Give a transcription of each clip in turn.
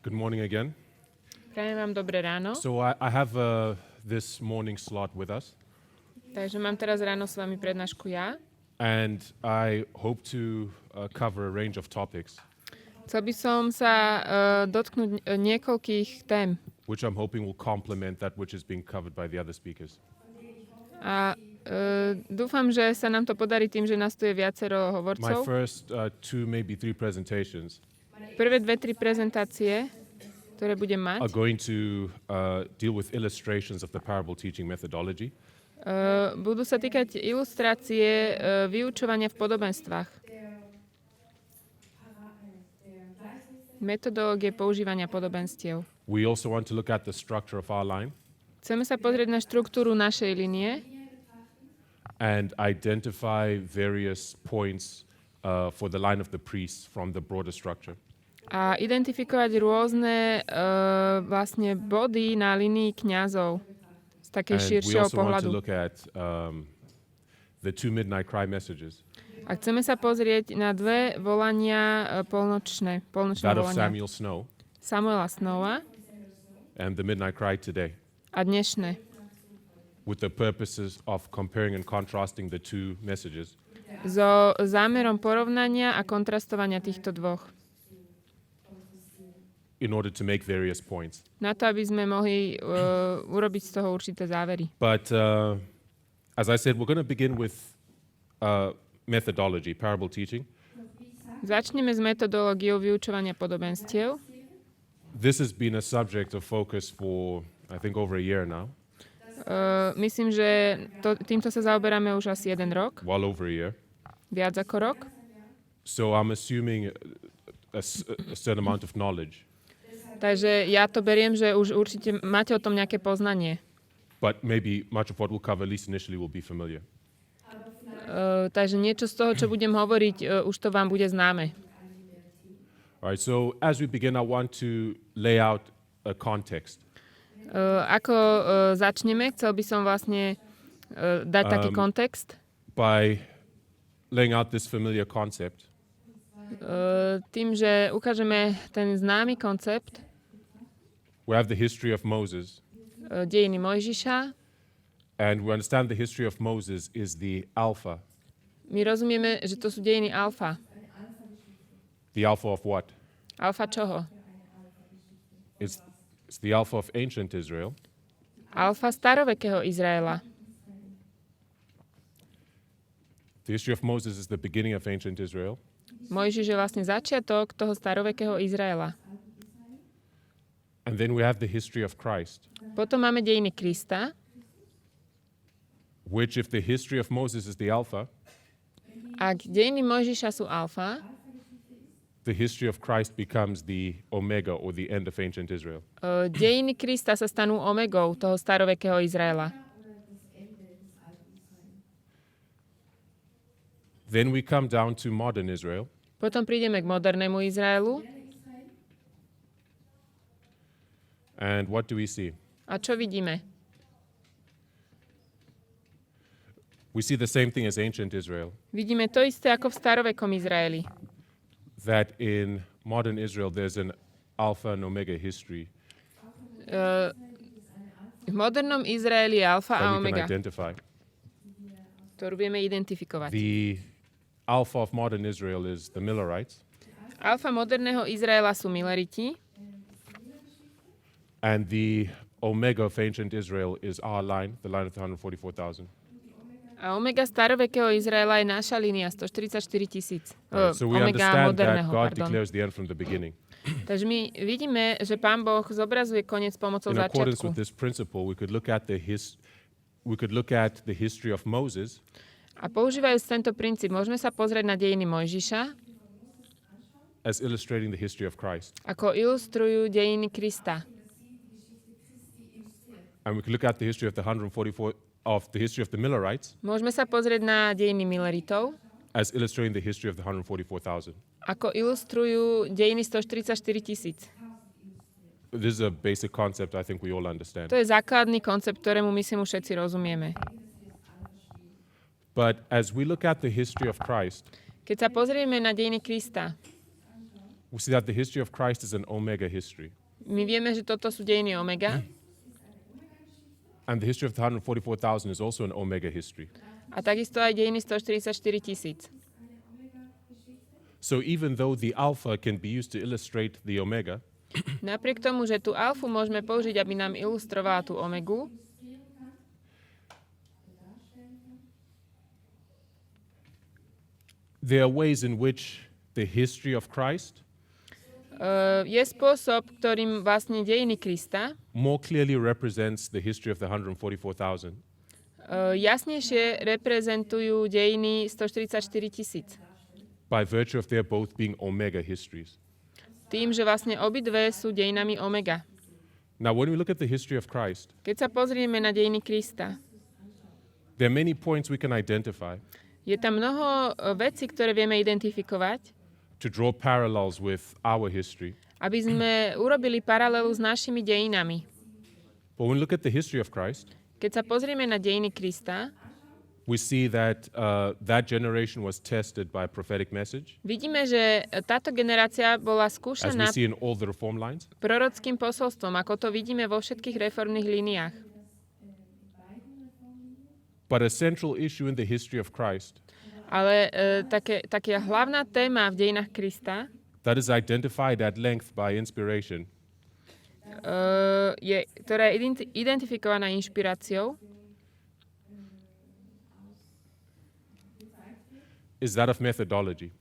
Good morning again. Prajem vám dobré ráno. So I have this morning slot with us, Takže mám teraz ráno s vami prednášku ja. and I hope to cover a range of topics, Chcel by som sa dotknúť niekoľkých tém. which I'm hoping will complement that which is being covered by the other speakers. A dúfam, že sa nám to podarí tým, že nás tu je viacero My hovorcov. first two, maybe three presentations Prvé 2-3 prezentácie, ktoré budem are mať, going to deal with illustrations of the parable teaching methodology. budú sa týkať ilustrácie vyučovania v podobenstvách. Metodológie používania podobenstiev. We also want to look at the structure of our line Chceme sa pozrieť na štruktúru našej linie and identify various points for the line of the priests from the broader structure. a identifikovať rôzne vlastne body na linii kňazov z takej And we širšieho also want to pohľadu. look at the two midnight cry messages, A chceme sa pozrieť na dve volania polnočné that of volania. Samuel Snow Samuela Snowa and the midnight cry today, a dnešné. with the purposes of comparing and contrasting the two messages So zámerom porovnania a kontrastovania týchto dvoch. in order to make various points. Na to, aby sme mohli urobiť z toho určité závery. But as I said, we're going to begin with methodology, parable teaching. Začneme s metodológiou vyučovania podobenstiev. This has been a subject of focus for, I think, over a year now, Myslím, že týmto sa zaoberáme už asi 1 rok, well over a year. viac ako rok. So I'm assuming a certain amount of knowledge, Takže ja to beriem, že už určite máte o tom nejaké poznanie. but maybe much of what we'll cover, at least initially, will be familiar. Takže niečo z toho, čo budem hovoriť, už to vám bude známe. All right, so as we begin, I want to lay out a context. Ako začneme, chcel by som vlastne dať taký kontext. By laying out this familiar concept, Tým, že ukážeme ten známy koncept we have the history of Moses, dejiny Mojžiša. and we understand the history of Moses is the alpha. My rozumieme, že to sú dejiny alfa. The alpha of what? Alfa čoho? It's the alpha of ancient Israel, Alfa starovekého Izraela. the history of Moses is the beginning of ancient Israel, Mojžiš je vlastne začiatok toho starovekého Izraela. and then we have the history of Christ, Potom máme dejiny Krista, which, if the history of Moses is the alpha, ak dejiny Mojžiša sú alfa, the history of Christ becomes the omega, or the end of ancient Israel. dejiny Krista sa stanú omegou toho starovekého Izraela. Then we come down to modern Israel, Potom prídeme k modernému Izraelu. and what do we see? A čo vidíme? We see the same thing as ancient Israel, Vidíme to isté ako v starovekom Izraeli. that in modern Israel there's an alpha and omega history V modernom Izraeli je alfa that a we can omega, identify. ktorú vieme identifikovať. The alpha of modern Israel is the Millerites, Alfa moderného Izraela sú Mileriti and the omega of ancient Israel is our line, the line of the 144,000. a omega starovekého Izraela je naša línia 144 000. So we Omega understand that moderného, God pardon. declares the end from the beginning. Takže my vidíme, že Pán Boh zobrazuje koniec pomocou In accordance začiatku. with this principle, we could look at the history of Moses A používajúc tento princíp, môžeme sa pozrieť na dejiny Mojžiša, as illustrating the history of Christ. ako ilustrujú dejiny Krista. And we could look at the history of the 144 of the history of the Millerites Môžeme sa pozrieť na dejiny Mileritov, as illustrating the history of the 144,000. ako ilustrujú dejiny 144 000. This is a basic concept I think we all understand. To je základný koncept, ktorému myslím všetci rozumieme. But as we look at the history of Christ, Keď sa pozrieme na dejiny Krista, we see that the history of Christ is an omega history. My vieme, že toto sú dejiny omega And the history of the 144,000 is also an omega history. a takisto aj dejiny 144 000. So even though the alpha can be used to illustrate the omega, Napriek tomu, že tú alfu môžeme použiť, aby nám ilustrovala tú omegu, there are ways in which the history of Christ je spôsob, ktorým vlastne dejiny Krista more clearly represents the history of the 144,000 jasnejšie reprezentujú dejiny 144 000. by virtue of their both being omega histories. Tým, že vlastne obidve sú dejinami omega. Now, when we look at the history of Christ, Keď sa pozrieme na dejiny Krista, there are many points we can identify je tam mnoho vecí, ktoré vieme identifikovať, to draw parallels with our history. aby sme urobili paralelu s našimi dejinami. But when we look at the history of Christ, Keď sa pozrieme na dejiny Krista, we see that that generation was tested by a prophetic message, vidíme, že táto generácia bola as we skúšaná see in all the reform lines. prorockým posolstvom, ako to vidíme vo všetkých reformných líniách. But a central issue in the history of Christ Ale taká hlavná téma v dejinách Krista, that is identified at length by inspiration ktorá je identifikovaná inšpiráciou, is that of methodology.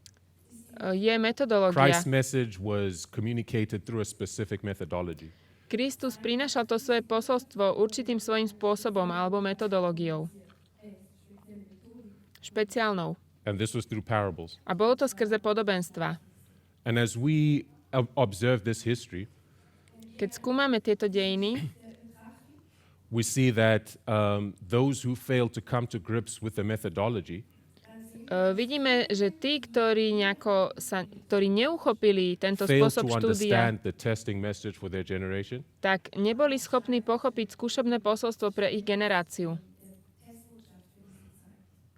je metodológia. Christ's message was communicated through a specific methodology. Kristus prinášal to svoje posolstvo určitým svojím spôsobom alebo metodológiou. Špeciálnou. And this was through parables. A bolo to skrze podobenstva. And as we observe this history, Keď skúmame tieto dejiny, we see that those who fail to come to grips with the methodology vidíme, že tí, ktorí neuchopili tento fail spôsob to štúdia, understand the testing message for their generation, tak neboli schopní pochopiť skúšobné posolstvo pre ich generáciu.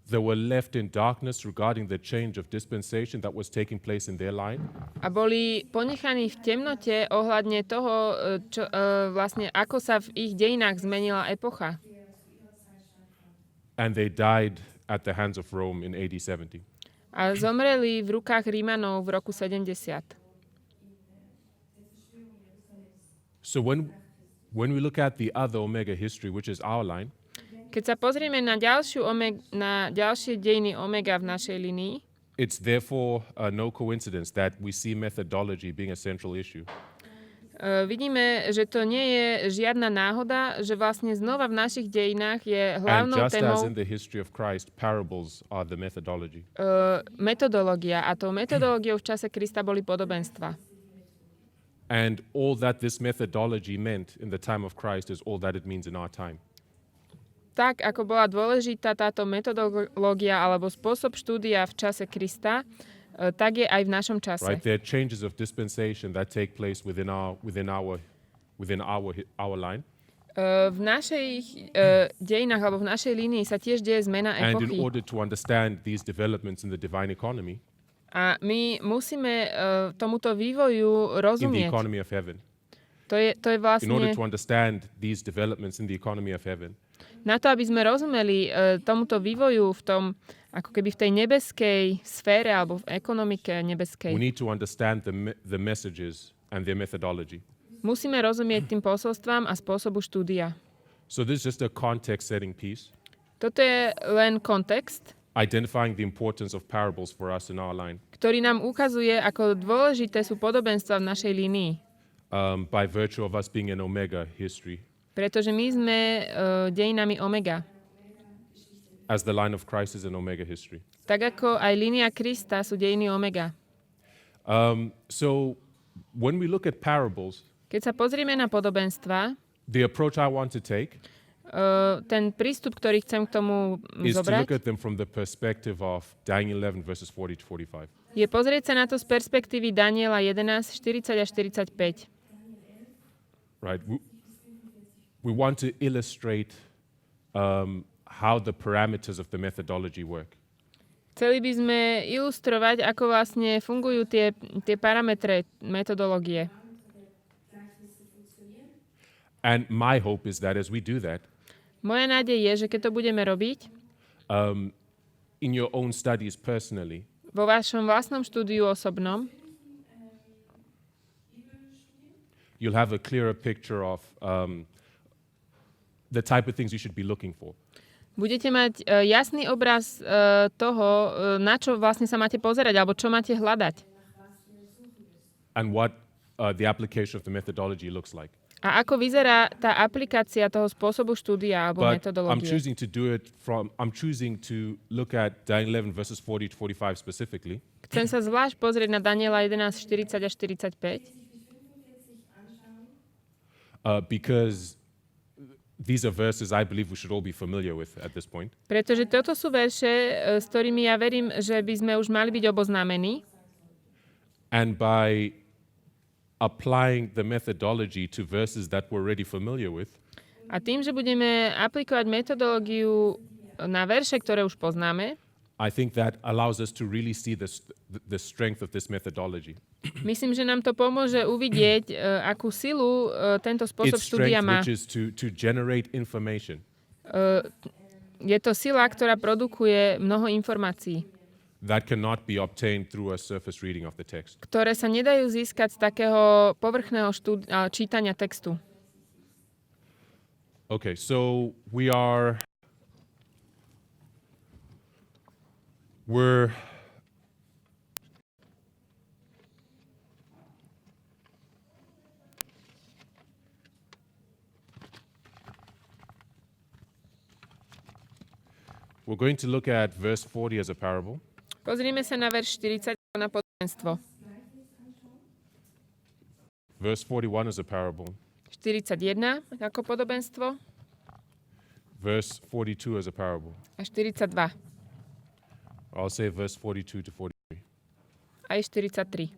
they were left in darkness regarding the change of dispensation that was taking place in their line. A boli ponechaní v temnote ohľadne toho, vlastne ako sa v ich dejinách zmenila epocha. And they died at the hands of Rome in AD 70. A zomreli v rukách Rímanov v roku 70. So when we look at the other Omega history, which is our line, Keď sa pozrieme na ďalšie dejiny Omega v našej linii, it's therefore no coincidence that we see methodology being a central issue. vidíme, že to nie je žiadna náhoda, že vlastne znova v našich dejinách je And hlavnou just as témou in the history of Christ, parables are the methodology. metodológia. A tou metodológiou v čase Krista boli podobenstva. And all that this methodology meant in the time of Christ is all that it means in our time. Tak, ako bola dôležitá táto metodológia alebo spôsob štúdia v čase Krista, tak je aj v našom čase. Right? There are changes of dispensation that take place within our line. V našich dejinách alebo v našej línii sa tiež deje zmena And in epochy. order to understand these developments in the divine economy, A my musíme tomuto vývoju in the rozumieť. economy of heaven, To je in order vlastne to understand these developments in the economy of heaven, na to, aby sme rozumeli tomuto vývoju v tom, ako keby v tej nebeskej sfére alebo v ekonomike nebeskej. we need to understand the messages and their methodology. Musíme rozumieť tým posolstvám a spôsobu štúdia. So this is just a context-setting piece, Toto je len kontext, identifying the importance of parables for us in our line ktorý nám ukazuje, ako dôležité sú podobenstva v našej línii. by virtue of us being an omega history, Pretože my sme dejinami Omega. as the line of Christ is an omega history. Tak ako aj línia Krista sú dejiny Omega. So when we look at parables, Keď sa pozrieme na podobenstva, the approach I want to take ten prístup, ktorý chcem k tomu is to look zobrať, at them from the perspective of Daniel 11 verses 40 to 45. je pozrieť sa na to z perspektívy Daniela 11, 40 až 45. Right? We want to illustrate how the parameters of the methodology work. Chceli by sme ilustrovať, ako vlastne fungujú tie parametre metodológie. And my hope is that as we do that, Moja nádej je, že keď to budeme robiť in your own studies personally, vo vašom vlastnom štúdiu osobnom, you'll have a clearer picture of the type of things you should be looking for. budete mať jasný obraz toho, na čo vlastne sa máte pozerať, alebo čo máte hľadať. And what the application of the methodology looks like. A ako vyzerá tá aplikácia toho spôsobu štúdia alebo But I'm metodológie. choosing to look at Daniel 11 verses 40 to 45 specifically. Chcem sa zvlášť pozrieť na Daniela 11, 40 až 45, Because these are verses I believe we should all be familiar with at this point. pretože toto sú verše, s ktorými ja verím, že by sme už mali byť oboznámení. And by applying the methodology to verses that we're already familiar with, A tým, že budeme aplikovať metodológiu na verše, ktoré už poznáme, I think that allows us to really see the strength of this methodology. myslím, že nám to pomôže uvidieť, akú silu tento spôsob Its štúdia strength, má. which is to generate information Je to sila, ktorá produkuje mnoho informácií, that cannot be obtained through a surface reading of the text. ktoré sa nedajú získať z takého povrchného čítania textu. Okay, so we're going to look at verse 40 as a parable. Pozrime sa na verš 40 na podobenstvo. Verse 41 is a parable. 41 ako podobenstvo Verse 42 is a parable. a 42. I'll say verse 42 to 43. Aj 43.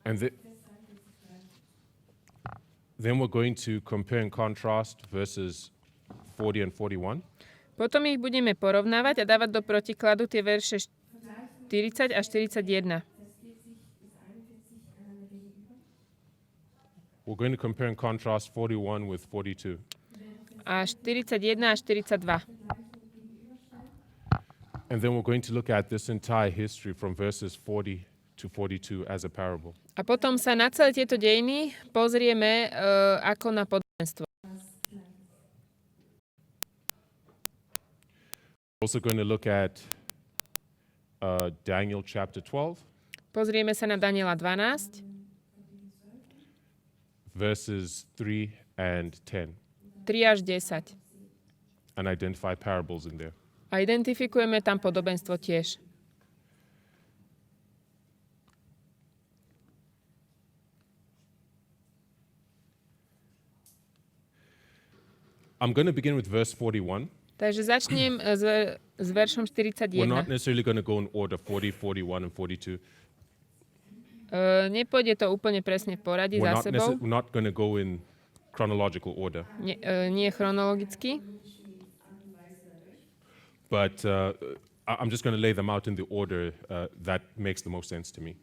And then we're going to compare and contrast verses 40 and 41. Potom ich budeme porovnávať a dávať do protikladu tie verše 40 a 41. We're going to compare and contrast 41 with 42. A 41 a 42. And then we're going to look at this entire history from verses 40 to 42 as a parable. A potom sa na celé tieto dejiny pozrieme ako na podobenstvo. Also going to look at Daniel chapter 12, Pozrieme sa na Daniela 12, verses 3 and 10, 3 až 10. and identify parables in there. A identifikujeme tam podobenstvo tiež. I'm going to begin with verse 41. Takže začnem s veršom We're 41. not necessarily going to go in order 40, 41, and 42. Nepôjde to úplne presne v poradí za sebou. We're not going to go in chronological order. Nie chronologicky. But I'm just going to lay them out in the order that makes the most sense to me.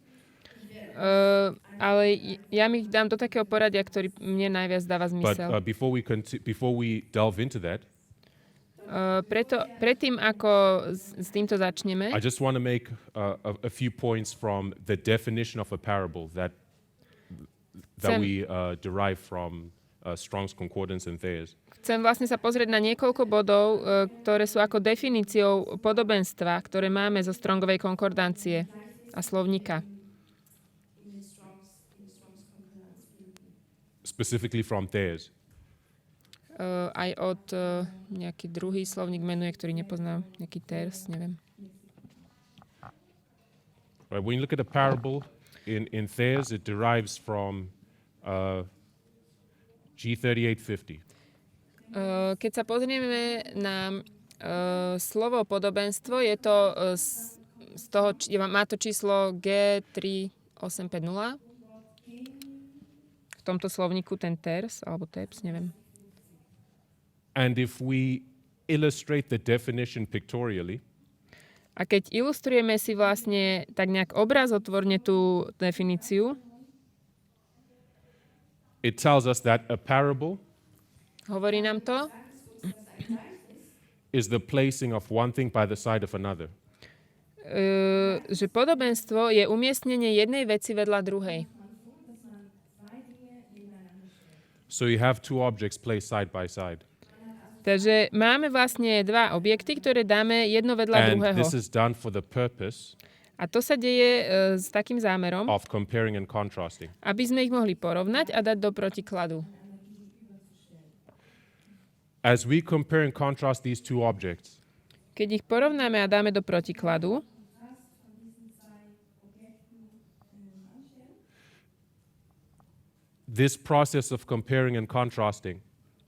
Ale ja mi ich dám do takého poradia, ktorý mne najviac dáva But zmysel. before we delve into that, Predtým, ako s týmto začneme, I just want to make a few points from the definition of a parable that Chcem- we derive from Strong's Concordance and Thayer's. chcem vlastne sa pozrieť na niekoľko bodov, ktoré sú ako definíciou podobenstva, ktoré máme zo Strongovej konkordancie a slovníka. Specifically from Thayer's. Aj od nejaký druhý slovník menuje, ktorý nepoznám, nejaký Thayer's, neviem. Right, when you look at a parable in Thayer's, it derives from G3850. Keď sa pozrieme na slovo podobenstvo, je to z toho, má to číslo G3850. V tomto slovníku ten Thayer's, alebo Thayer's, neviem. And if we illustrate the definition pictorially, A keď ilustrujeme si vlastne tak nejak obrazotvorne tú definíciu, it tells us that a parable hovorí nám to, is the placing of one thing by the side of another. Že podobenstvo je umiestnenie jednej veci vedľa druhej. So you have two objects placed side by side. Takže máme vlastne dva objekty, ktoré dáme jedno vedľa And druhého. this is done for the purpose A to sa deje s takým zámerom, of comparing and contrasting. aby sme ich mohli porovnať a dať do protikladu. As we compare and contrast these two objects, Keď ich porovnáme a dáme do protikladu, this process of comparing and contrasting,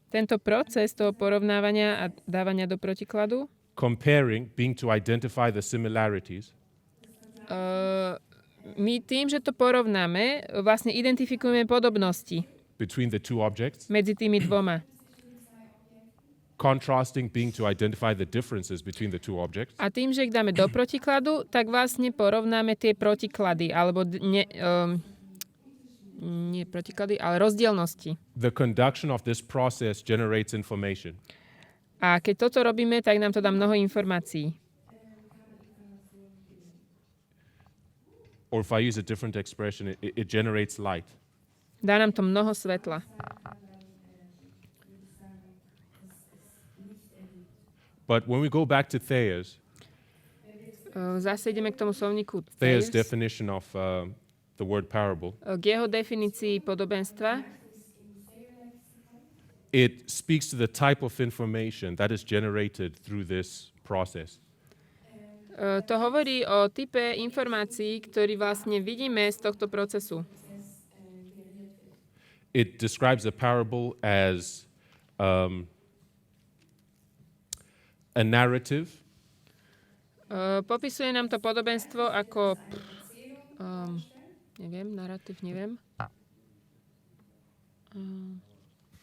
tento proces toho porovnávania a dávania do protikladu, comparing being to identify the similarities, my tým, že to porovnáme, vlastne identifikujeme podobnosti between the two objects, medzi tými dvoma. contrasting being to identify the differences between the two objects, A tým, že ich dáme do protikladu, tak vlastne porovnáme tie protiklady, alebo nie protiklady, ale rozdielnosti. the conduction of this process generates information. A keď toto robíme, tak nám to dá mnoho informácií. Or if I use a different expression, it generates light. Dá nám to mnoho svetla. But when we go back to Thayer's Zase ideme k tomu slovníku Thayer's Thayer's, definition of the word parable, k jeho definícii podobenstva. it speaks to the type of information that is generated through this process. To hovorí o type informácií, ktorý vlastne vidíme z tohto procesu. It describes a parable as a narrative Popisuje nám to podobenstvo ako narratív,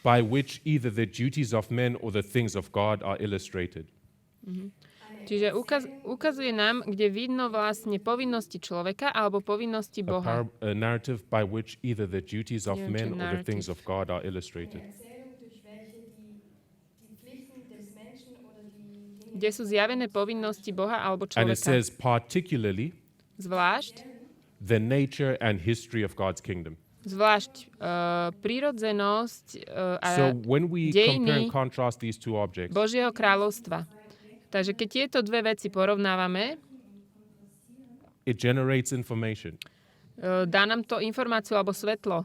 by which either the duties of men or the things of God are illustrated. Čiže ukazuje nám, kde vidno vlastne povinnosti človeka alebo povinnosti Boha. A narrative by which either the duties of Neviem, či men or the things narrative. of God are illustrated. Kde sú zjavené povinnosti Boha alebo And it človeka. says particularly Zvlášť the nature and history of God's kingdom. prírodzenosť a So when we compare and dejiny contrast these two objects, Božieho kráľovstva. Takže keď tieto dve veci porovnávame, it generates information. dá nám to informáciu alebo svetlo.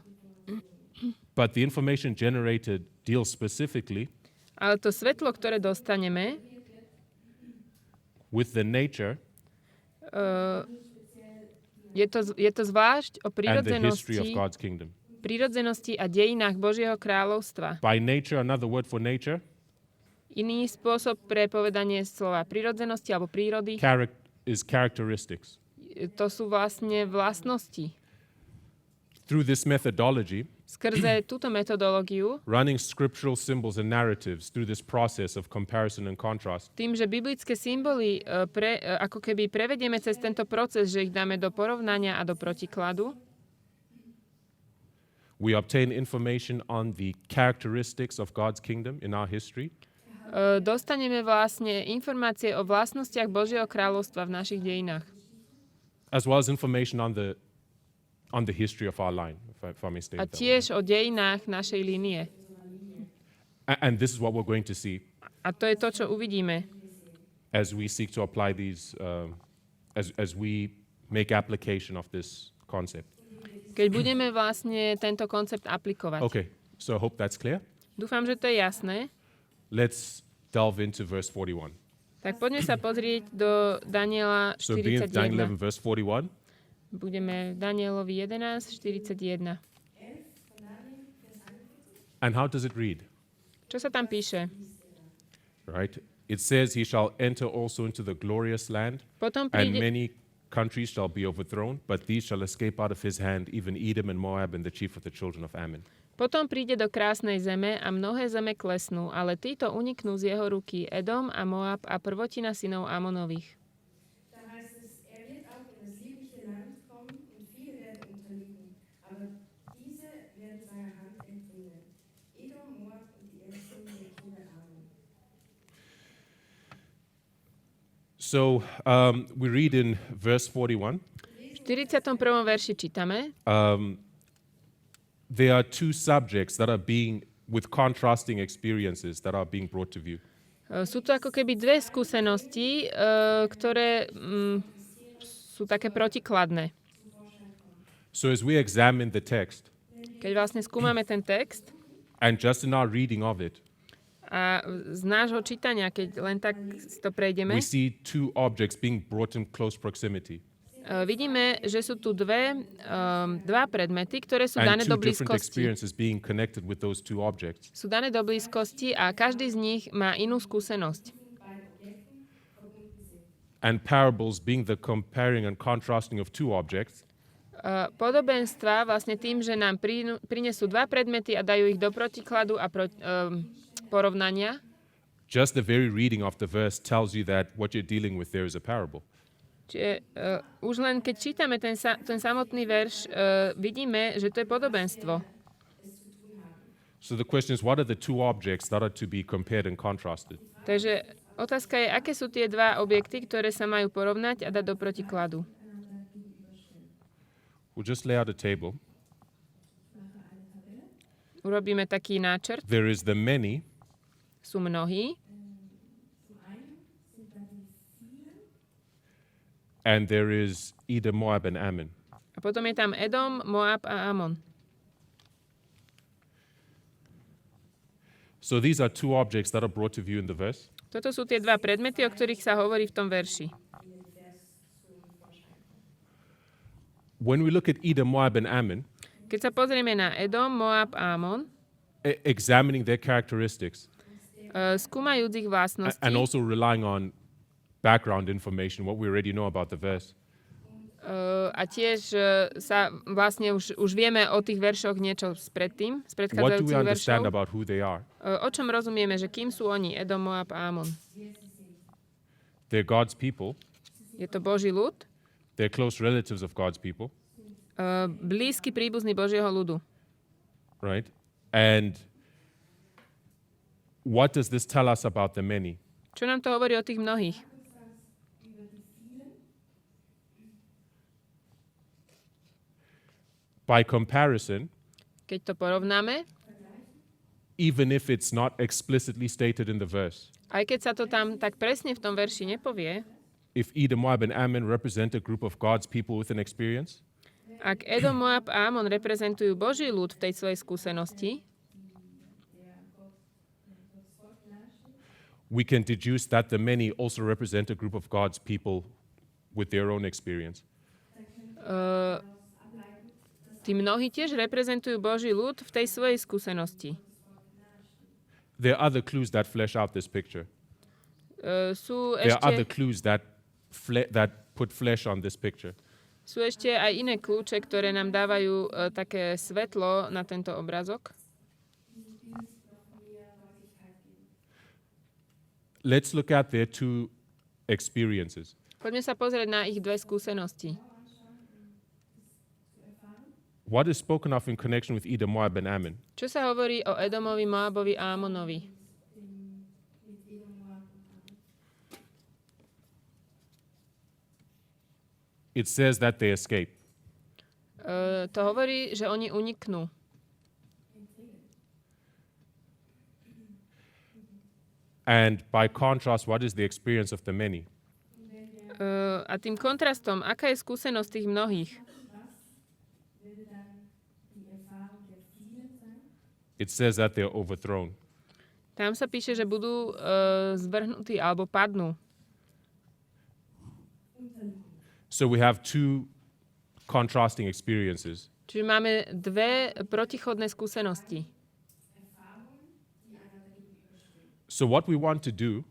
But the information generated deals specifically Ale to svetlo, ktoré dostaneme, with the nature je to zvlášť o and the history of prírodzenosti, God's kingdom. prírodzenosti a dejinách Božieho kráľovstva. By nature, another word for nature, Iný spôsob pre povedanie slova prírodzenosti alebo prírody, is characteristics. to sú vlastne vlastnosti. Through this methodology, Skrze túto metodológiu, running scriptural symbols and narratives through this process of comparison and contrast, tým, že biblické symboly ako keby prevedieme cez tento proces, že ich dáme do porovnania a do protikladu, we obtain information on the characteristics of God's kingdom in our history, dostaneme vlastne informácie o vlastnostiach Božieho kráľovstva v našich dejinách. as well as information on the history of our line, if I may state A that way. tiež o dejinách našej línie. And this is what we're going to see A to je to, čo uvidíme, as we seek to apply these, as we make application of this concept. keď budeme vlastne tento koncept aplikovať. Okay, so I hope that's clear. Dúfam, že to je jasné. Let's delve into verse 41. Tak poďme sa pozrieť do Daniela So begin with Daniel 11, 41. verse 41. Budeme v Danielovi 11, 41. And how does it read? Čo sa tam píše? Right? It says, he shall enter also into the glorious land, Potom and príde, many countries shall be overthrown, but these shall escape out of his hand, even Edom and Moab and the chief of the children of Ammon. Potom príde do krásnej zeme a mnohé zeme klesnú, ale títo uniknú z jeho ruky, Edom a Moab a prvotina synov Amonových. We read in verse 41, V 41. verši čítame, there are two subjects that are being, with contrasting experiences, that are being brought to view. sú to ako keby dve skúsenosti, ktoré sú také protikladné. So as we examine the text, Keď vlastne skúmame ten text and just in our reading of it, a z nášho čítania, keď len tak si to prejdeme, we see two objects being brought in close proximity vidíme, že sú tu dva predmety, ktoré sú and dané two do different blízkosti. experiences being connected with those two objects. Sú dané do blízkosti a každý z nich má inú skúsenosť. And parables being the comparing and contrasting of two objects, Podobenstva vlastne tým, že nám prinesú dva predmety a dajú ich do protikladu a porovnania. just the very reading of the verse tells you that what you're dealing with there is a parable. Čiže už len keď čítame ten samotný verš, vidíme, že to je podobenstvo. So the question is, what are the two objects that are to be compared and contrasted? Takže otázka je, aké sú tie dva objekty, ktoré sa majú porovnať a dať do protikladu. We'll just lay out a table. Urobíme taký náčrt. There is the many, Sú mnohí and there is Edom, Moab, and Ammon. a potom je tam Edom, Moab a Amon. So these are two objects that are brought to view in the verse. Toto sú tie dva predmety, o ktorých sa hovorí v tom verši. When we look at Edom, Moab, and Ammon, Keď sa pozrieme na Edom, Moab a Amon, examining their characteristics skúmajúc ich vlastnosti and also relying on background information, what we already know about the verse, a tiež sa vlastne už vieme o tých veršoch niečo z what do we predchádzajúcich understand veršov. about who they are? O čom rozumieme, že kým sú oni, Edom, Moab a Amon? They're God's people. Je to Boží ľud, They're close relatives of God's people, blízky príbuzný Božieho ľudu. right? And what does this tell us about the many? Čo nám to hovorí o tých mnohých? By comparison, Keď to porovnáme, even if it's not explicitly stated in the verse, aj keď sa to tam tak presne v tom verši nepovie, if Edom, Moab, and Ammon represent a group of God's people with an experience, ak Edom, Moab a Amon reprezentujú Boží ľud v tej svojej skúsenosti, we can deduce that the many also represent a group of God's people with their own experience. tí mnohí tiež reprezentujú Boží ľud v tej svojej skúsenosti. There are other clues that flesh out this picture. Sú There are other ešte, clues that put flesh on this picture. sú ešte aj iné kľúče, ktoré nám dávajú také svetlo na tento obrázok. Let's look at their two experiences. Poďme sa pozrieť na ich dve skúsenosti. What is spoken of in connection with Edom, Moab, and Ammon? Čo sa hovorí o Edomovi, Moabovi a Amonovi? It says that they escape. To hovorí, že oni uniknú. And by contrast, what is the experience of the many? A tým kontrastom, aká je skúsenosť tých mnohých? It says that they're overthrown. Tam sa píše, že budú zvrhnutí alebo padnú. So we have two contrasting experiences. Čiže máme dve protichodné skúsenosti. So what we want to do,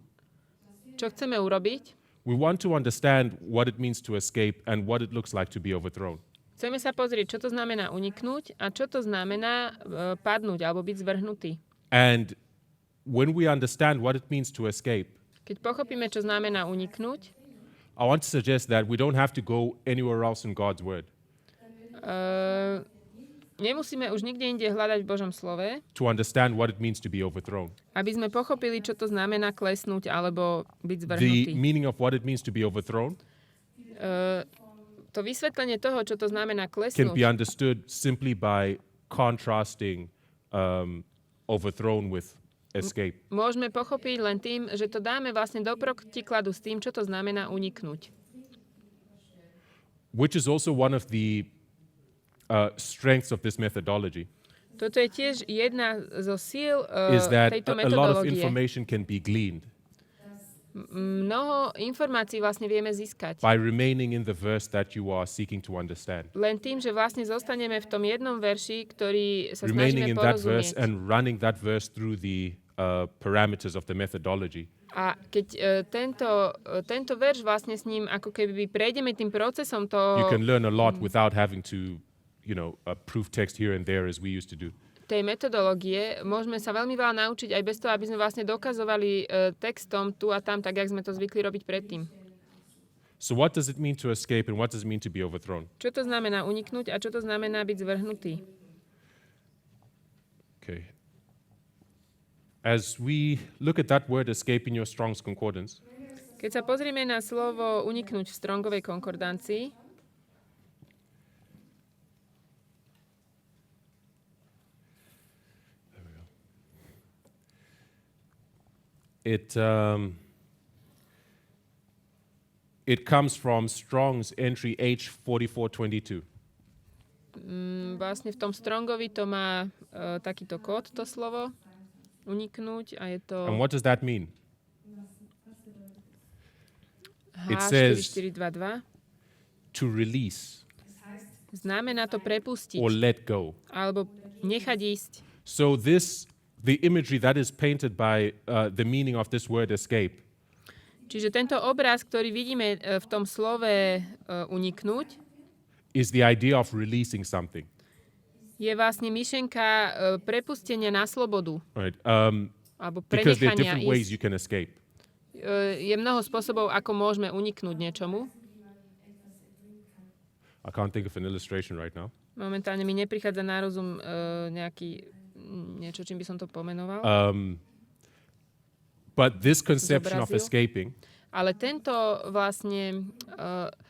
Čo chceme urobiť? we want to understand what it means to escape and what it looks like to be overthrown. Chceme sa pozrieť, čo to znamená uniknúť a čo to znamená padnúť alebo byť zvrhnutý. And when we understand what it means to escape, Keď pochopíme, čo znamená uniknúť, I want to suggest that we don't have to go anywhere else in God's word. nemusíme už nikde inde hľadať v Božom slove, to understand what it means to be overthrown. aby sme pochopili, čo to znamená klesnúť alebo byť The zvrhnutý. meaning of what it means to be overthrown To vysvetlenie toho, čo to znamená can be klesnúť, understood simply by contrasting overthrown with escape. môžeme pochopiť len tým, že to dáme vlastne do protikladu s tým, čo to znamená uniknúť. Which is also one of the strengths of this methodology, Toto je tiež jedna zo síl is that tejto a lot of metodológie. information can be gleaned Mnoho informácií vlastne vieme získať. by remaining in the verse that you are seeking to understand. Len tým, že vlastne zostaneme v tom jednom verši, ktorý sa Remaining snažíme in that verse porozumieť. and running that verse through the parameters of the methodology. A keď tento verš vlastne s ním ako keby prejdeme tým procesom You can learn a lot without having to, proof text here and there as we used to do. tej metodológie, môžeme sa veľmi veľa naučiť aj bez toho, aby sme vlastne dokazovali textom tu a tam, tak jak sme to zvykli robiť predtým. So what does it mean to escape and what does it mean to be overthrown? Čo to znamená uniknúť a čo to znamená byť zvrhnutý? Okay. As we look at that word escape in your Strong's Concordance, Keď sa pozrieme na slovo uniknúť v Strongovej konkordancii, it comes from Strong's entry H4422. vlastne v tom Strongovi to má takýto kód, to slovo, uniknúť, a je to And what does that mean? It says- H4422. To release Znamená to prepustiť, or let go. alebo nechať ísť. So the imagery that is painted by the meaning of this word escape Čiže tento obraz, ktorý vidíme v tom slove uniknúť, is the idea of releasing something. je vlastne myšlenka prepustenia na slobodu, Right? alebo Because there are prenechania different ways ísť. you can escape. Je mnoho spôsobov, ako môžeme uniknúť niečomu. I can't think of an illustration right now. Momentálne mi neprichádza na rozum niečo, čím by som to pomenoval. But this conception of Zobrazil. escaping Ale tento vlastne,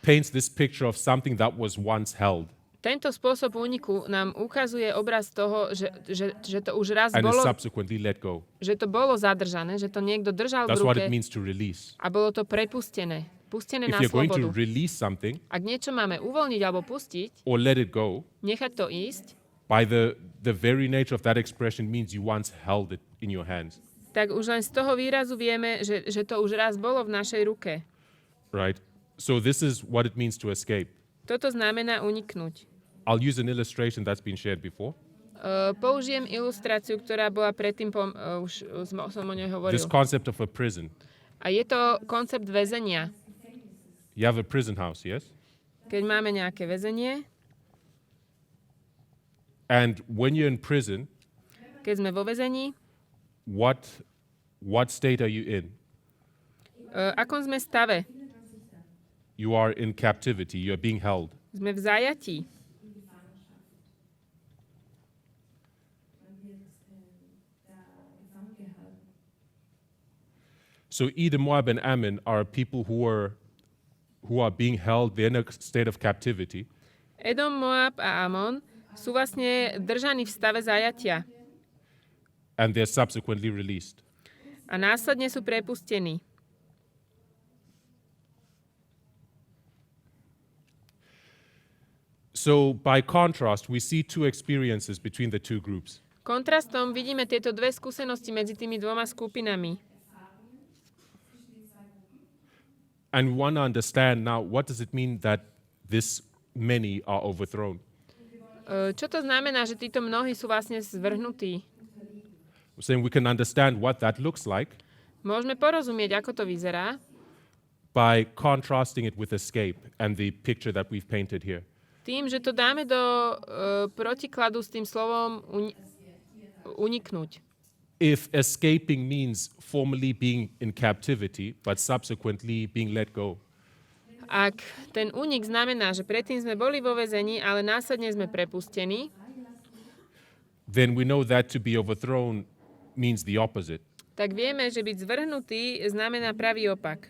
paints this picture of something that was once held tento spôsob úniku nám ukazuje obraz toho, že to už raz and is bolo, subsequently let go. že to bolo zadržané, že to niekto držal v That's what ruke it means to release. a bolo to prepustené. Pustené If na you're going to slobodu. release something Ak niečo máme uvoľniť alebo pustiť, or let it go, nechať to ísť, by the very nature of that expression means you once held it in your hands, tak už len z toho výrazu vieme, že to už raz bolo v našej ruke. right? So this is what it means to escape. Toto znamená uniknúť. I'll use an illustration that's been shared before. Použijem ilustráciu, ktorá bola predtým, už som o nej hovoril. This concept of a prison. A je to koncept väzenia. You have a prison house, yes? Keď máme nejaké väzenie, And when you're in prison, keď sme vo väzení, what state are you in? akom sme stave? You are in captivity. You are being held. Sme v zajatí. So Edom, Moab, and Ammon are people who are being held. They're in a state of captivity. Edom, Moab a Amon sú vlastne držaní v stave zajatia And they're subsequently released. a následne sú prepustení. So by contrast, we see two experiences between the two groups. Kontrastom vidíme tieto dve skúsenosti medzi tými dvoma skupinami. And we want to understand now, what does it mean that this many are overthrown? Čo to znamená, že títo mnohí sú vlastne zvrhnutí? We're saying we can understand what that looks like Môžeme porozumieť, ako to vyzerá, by contrasting it with escape and the picture that we've painted here. tým, že to dáme do protikladu s tým slovom uniknúť. If escaping means formerly being in captivity, but subsequently being let go, Ak ten únik znamená, že predtým sme boli vo väzení, ale následne sme prepustení, then we know that to be overthrown means the opposite. tak vieme, že byť zvrhnutý znamená pravý opak.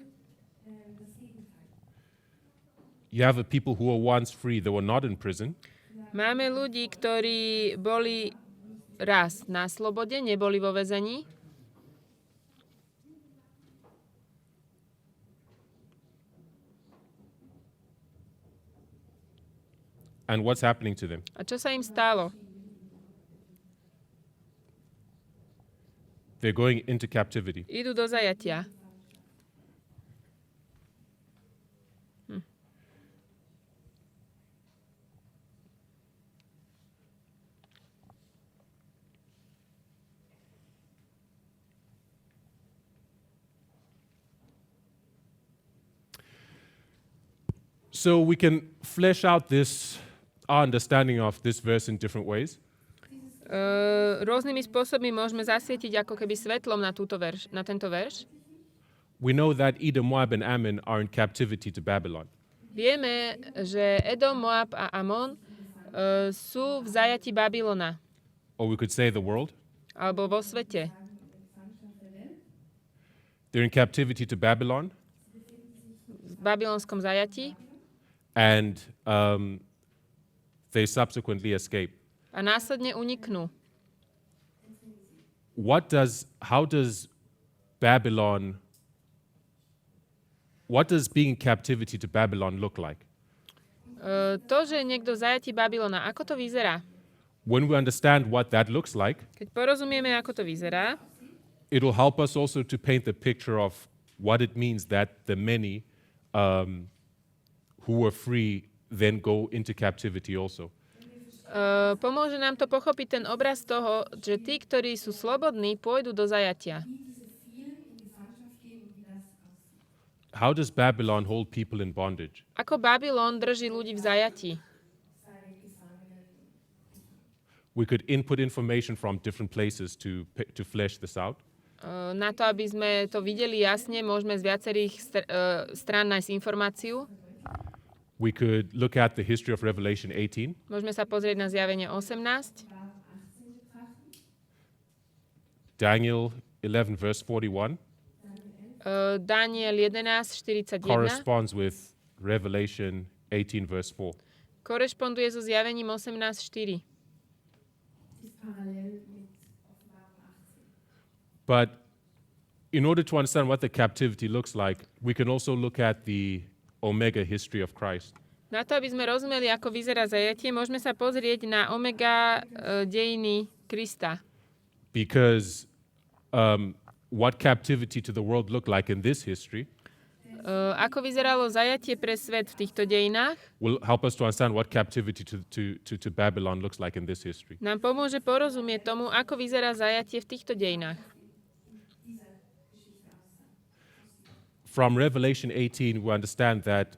You have a people who were once free, they were not in prison. Máme ľudí, ktorí boli raz na slobode, neboli vo väzení. And what's happening to them? A čo sa im stalo? They're going into captivity. Idú do zajatia. So we can flesh out our understanding of this verse in different ways. Rôznymi spôsobmi môžeme zasvietiť ako keby svetlom na tento verš. We know that Edom, Moab, and Ammon are in captivity to Babylon. Vieme, že Edom, Moab a Amon sú v zajati Babylona. Or we could say the world. Alebo vo svete. They're in captivity to Babylon. V babylonskom zajati. And they subsequently escape. A následne uniknú. How does being in captivity to Babylon look like? To, že je niekto v zajati Babylona, ako to vyzerá? When we understand what that looks like, Keď porozumieme, ako to vyzerá, it will help us also to paint the picture of what it means that the many who were free then go into captivity also. Pomôže nám to pochopiť ten obraz toho, že tí, ktorí sú slobodní, pôjdu do zajatia. How does Babylon hold people in bondage? Ako Babylon drží ľudí v zajati? We could input information from different places to flesh this out. Na to, aby sme to videli jasne, môžeme z viacerých strán nájsť informáciu. We could look at the history of Revelation 18. Môžeme sa pozrieť na zjavenie 18. Daniel 11 verse 41 Daniel 11:41 corresponds with Revelation 18 verse 4. korešponduje so zjavením 18:4. But in order to understand what the captivity looks like, we can also look at the Omega history of Christ. Na to, aby sme rozumeli, ako vyzerá zajatie, môžeme sa pozrieť na omega dejiny Krista. Because what captivity to the world looked like in this history Ako vyzeralo zajatie pre svet v týchto dejinách, will help us to understand what captivity to Babylon looks like in this history. nám pomôže porozumieť tomu, ako vyzerá zajatie v týchto dejinách. From Revelation 18, we understand that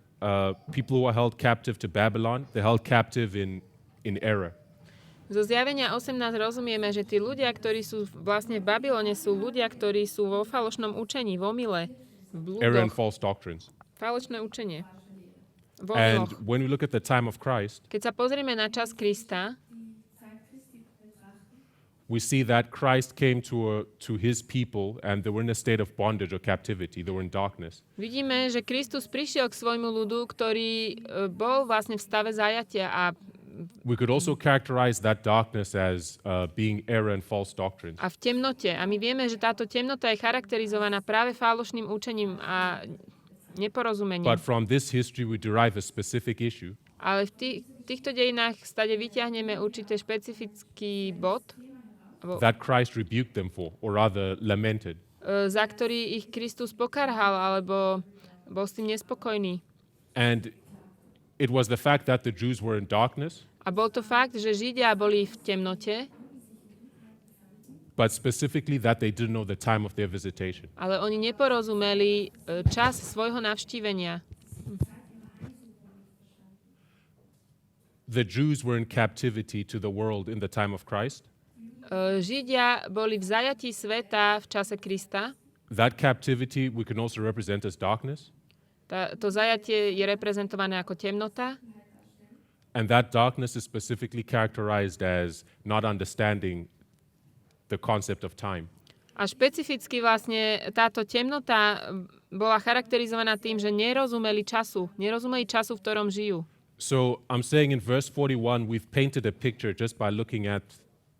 people who are held captive to Babylon, they're held captive in error. Zo zjavenia 18 rozumieme, že tí ľudia, ktorí sú vlastne v Babylone, sú ľudia, ktorí sú vo falošnom učení, v omyle, v Error and blúdoch. false doctrines. Falošné učenie. V And omyloch. when we look at the time of Christ, Keď sa pozrieme na čas Krista, we see that Christ came to his people and they were in a state of bondage or captivity. They were in darkness. vidíme, že Kristus prišiel k svojmu ľudu, ktorý bol vlastne v stave zajatia a We could also characterize that darkness as being error and false doctrines. v temnote. A my vieme, že táto temnota je charakterizovaná práve falošným učením a neporozumením. But from this history, we derive a specific issue Ale v týchto dejinách stade vyťahneme určité špecifický bod, that Christ rebuked them for, or rather lamented. za ktorý ich Kristus pokarhal, alebo bol s tým nespokojný. And it was the fact that the Jews were in darkness, A bol to fakt, že Židia boli v temnote, but specifically that they didn't know the time of their visitation. ale oni neporozumeli čas svojho navštívenia. The Jews were in captivity to the world in the time of Christ. Židia boli v zajatí sveta v čase Krista. That captivity we can also represent as darkness. To zajatie je reprezentované ako temnota. And that darkness is specifically characterized as not understanding the concept of time. A špecificky vlastne táto temnota bola charakterizovaná tým, že nerozumeli času, v ktorom žijú. So I'm saying in verse 41, we've painted a picture just by looking at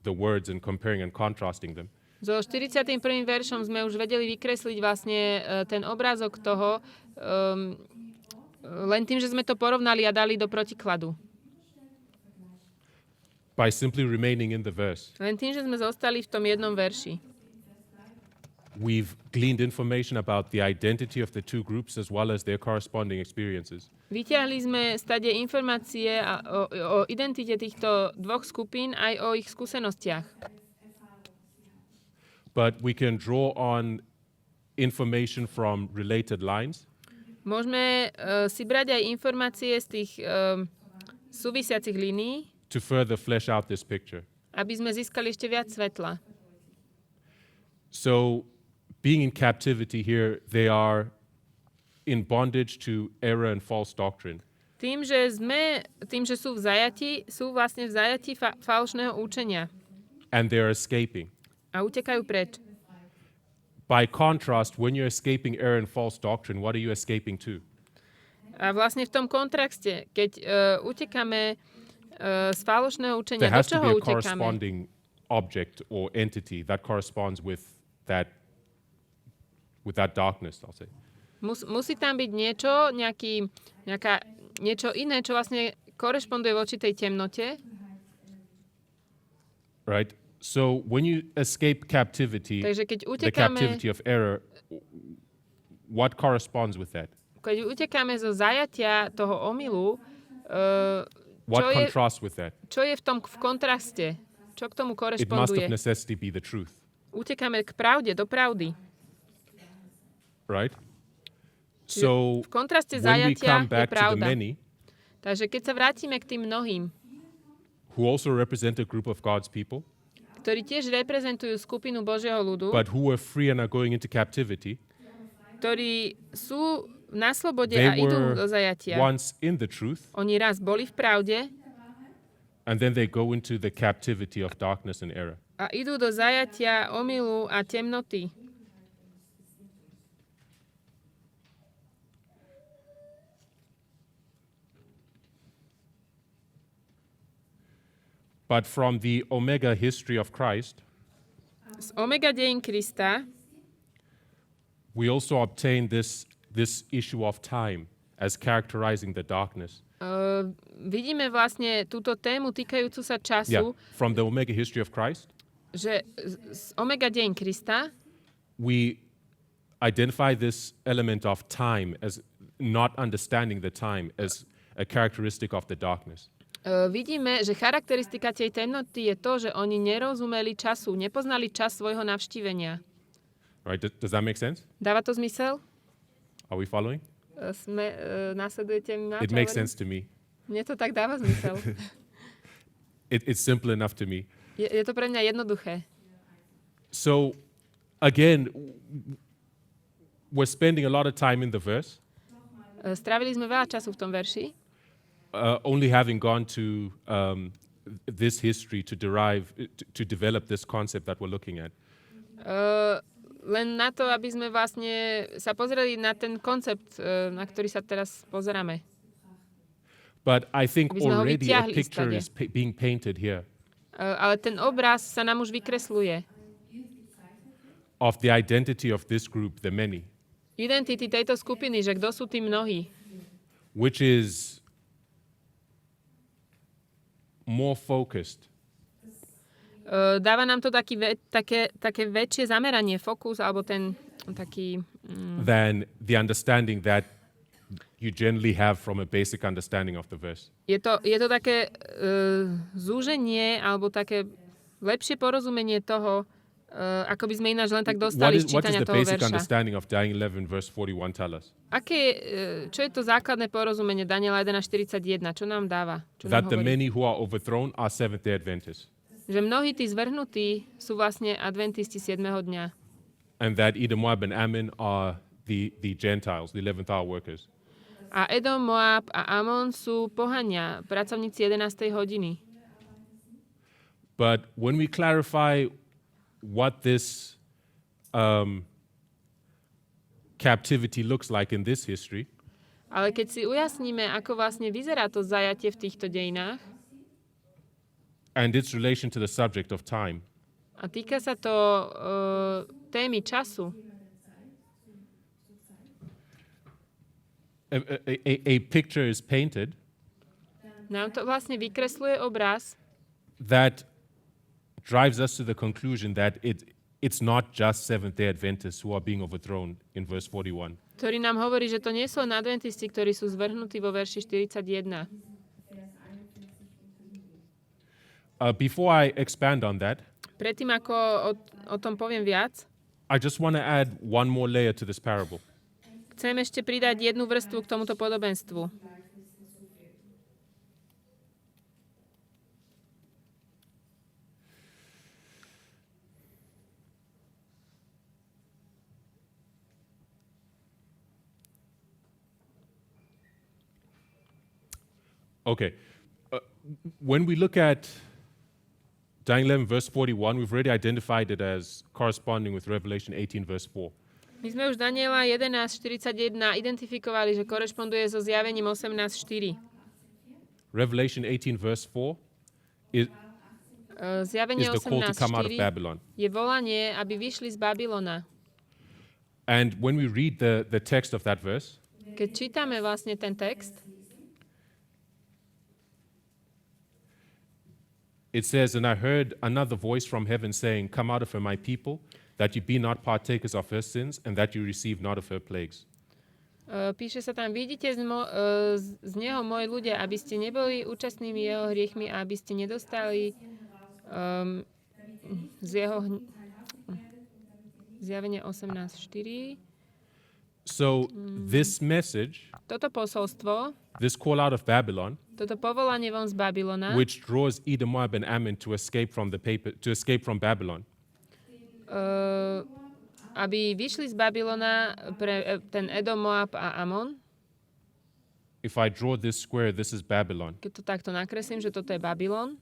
the words and comparing and contrasting them. So 41. veršom sme už vedeli vykresliť vlastne ten obrázok toho len tým, že sme to porovnali a dali do protikladu. By simply remaining in the verse. Len tým, že sme zostali v tom jednom verši. We've gleaned information about the identity of the two groups as well as their corresponding experiences. Vyťahli sme stade informácie o identite týchto dvoch skupín aj o ich skúsenostiach. But we can draw on information from related lines. Môžeme si brať aj informácie z tých súvisiacich línií, to further flesh out this picture. Aby sme získali ešte viac svetla. So, being in captivity here, they are in bondage to error and false doctrine. Tým, že sú v zajati, sú vlastne v zajati falošného učenia. And they're escaping. A utekajú preč. By contrast, when you're escaping error and false doctrine, what are you escaping to? A vlastne v tom kontraste, keď utekáme z falošného učenia, there has do čoho to be a utekáme? corresponding object or entity that corresponds with that darkness, I'll say. Musí tam byť niečo iné, čo vlastne korešponduje voči tej temnote. Right? So when you escape captivity, Takže keď the captivity of error, what corresponds with that? Keď utekáme zo zajatia toho omylu, what contrasts with that? Čo je v kontraste? Čo k tomu korešponduje? It must of necessity be the truth. Utekáme k pravde, do pravdy. Right? So v kontraste when we zajatia come back je pravda. to the many, takže keď sa vrátime k tým mnohým, who also represent a group of God's people, ktorí tiež reprezentujú skupinu Božieho ľudu, but who are free and are going into captivity, ktorí sú na slobode a idú do zajatia. Once in the truth, oni raz boli v pravde, and then they go into the captivity of darkness and error. A idú do zajatia omylu a temnoty. But from the omega history of Christ, z omega dejín Krista, we also obtain this issue of time as characterizing the darkness. Vidíme vlastne túto tému týkajúcu sa času. From the omega history of Christ, že z omega dejín Krista, we identify this element of time as not understanding the time as a characteristic of the darkness. Vidíme, že charakteristika tej temnoty je to, že oni nerozumeli času, nepoznali čas svojho navštívenia. Right? Does that make sense? Dáva to zmysel? Are we following? Nasledujete mi? It makes sense to me. Mne to tak dáva zmysel. It's simple enough to me. Je to pre mňa jednoduché. So, again, we're spending a lot of time in the verse. Strávili sme veľa času v tom verši. Only having gone to this history to develop this concept that we're looking at. Len na to, aby sme vlastne sa pozreli na ten koncept, na ktorý sa teraz pozeráme. But I think already a picture is being painted here. Ale ten obraz sa nám už vykresluje. Of the identity of this group, the many. Identity tejto skupiny, že kto sú tí mnohí. Which is more focused. Dáva nám to také väčšie zameranie, fokus, alebo ten taký... Than the understanding that you generally have from a basic understanding of the verse. Je to také zúženie, alebo také lepšie porozumenie toho, ako by sme ináč len tak dostali z čítania toho verša. What is the basic understanding of Daniel 11 verse 41 tell us? Čo je to základné porozumenie Daniela 11:41? Čo nám dáva? Čo that nám the many who are overthrown are Seventh-day Adventists. Že mnohí tí zvrhnutí sú vlastne adventisti 7. dňa. And that Edom, Moab and Ammon are the Gentiles, the 11th hour workers. A Edom, Moab a Amon sú pohania, pracovníci 11. hodiny. But when we clarify what this captivity looks like in this history, Ale keď si ujasníme, ako vlastne vyzerá to zajatie v týchto dejinách, and its relation to the subject of time, a týka sa to témy času, a picture is painted nám to vlastne vykresluje obraz, that drives us to the conclusion that it's not just Seventh-day Adventists who are being overthrown in verse 41. ktorý nám hovorí, že to nie sú len adventisti, ktorí sú zvrhnutí vo verši 41. Before I expand on that, Predtým, ako o tom poviem viac, I just want to add one more layer to this parable. chcem ešte pridať jednu vrstvu k tomuto podobenstvu. Okay. When we look at Daniel 11, verse 41, we've already identified it as corresponding with Revelation 18, verse 4. My sme už Daniela 11.41 identifikovali, že korešponduje so zjavením 18.4. Revelation 18, verse 4 is Zjavenie the call to come out of 18.4 Babylon. je volanie, aby vyšli z Babylona. And when we read the text of that verse, Keď čítame vlastne ten text, it says, "And I heard another voice from heaven saying, Come out of her, my people, that you be not partakers of her sins, and that you receive not of her plagues." píše sa tam, vidíte z neho, moji ľudia, aby ste neboli účastnými jeho hriechmi a aby ste nedostali z jeho zjavenie 18.4. So this message, Toto posolstvo, this call out of Babylon, toto povolanie von z Babylona, which draws Edom, Moab, and Ammon to escape from Babylon, aby vyšli z Babylona pre ten Edom, Moab a Amon. if I draw this square, this is Babylon. Keď to takto nakreslím, že toto je Babylon.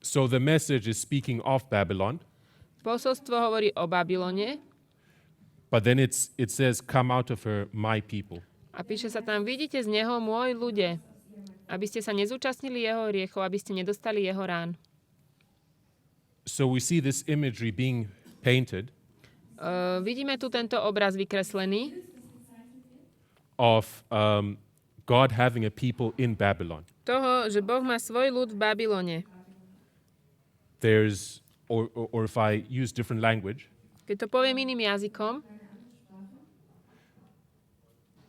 So the message is speaking of Babylon, Posolstvo hovorí o Babylone but then it says, Come out of her, my people. a píše sa tam, vidíte z neho, môj ľudia, aby ste sa nezúčastnili jeho hriechov, aby ste nedostali jeho rán. So we see this imagery being painted Vidíme tu tento obraz vykreslený of God having a people in Babylon. toho, že Boh má svoj ľud v Babylone. There's, or if I use different language, Keď to poviem iným jazykom,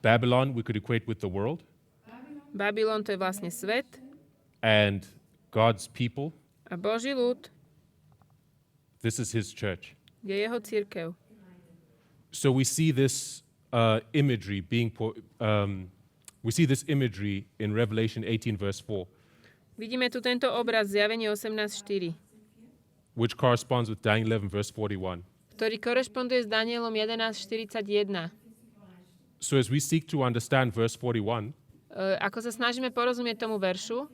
Babylon we could equate with the world, Babylon to je vlastne svet and God's people, a Boží ľud this is his church. je jeho cirkev. So we see this imagery we see this imagery in Revelation 18, verse 4, Vidíme tu tento obraz zjavenie 18.4, which corresponds with Daniel 11, verse 41. ktorý korešponduje s Danielom 11.41. So as we seek to understand verse 41, Ako sa snažíme porozumieť tomu veršu,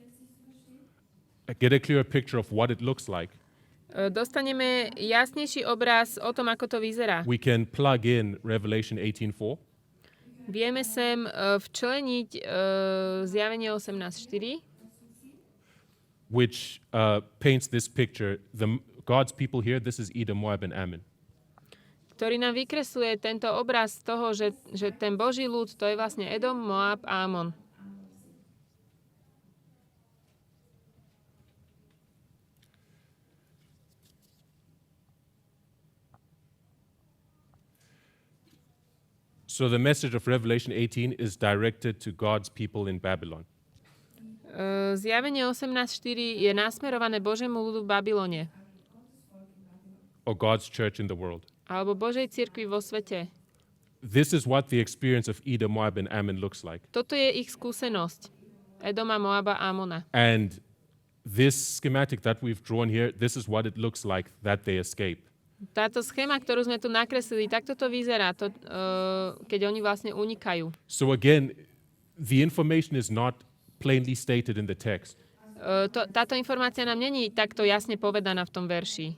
get a clearer picture of what it looks like, dostaneme jasnejší obraz o tom, ako to vyzerá. we can plug in Revelation 18:4 Vieme sem včleniť zjavenie 18.4, which paints this picture. God's people here, this is Edom, Moab, and Ammon. ktorý nám vykresluje tento obraz toho, že ten Boží ľud, to je vlastne Edom, Moab a Amon. So the message of Revelation 18 is directed to God's people in Babylon. Zjavenie 18.4 je nasmerované Božiemu ľudu v Babylone. Or God's church in the world. Alebo Božej cirkvi vo svete. This is what the experience of Edom, Moab, and Ammon looks like. Toto je ich skúsenosť. Edoma, Moaba, Amona. And this schematic that we've drawn here, this is what it looks like that they escape. Táto schéma, ktorú sme tu nakreslili, takto to vyzerá, keď oni vlastne unikajú. So again, the information is not plainly stated in the text. Táto informácia nám není takto jasne povedaná v tom verši.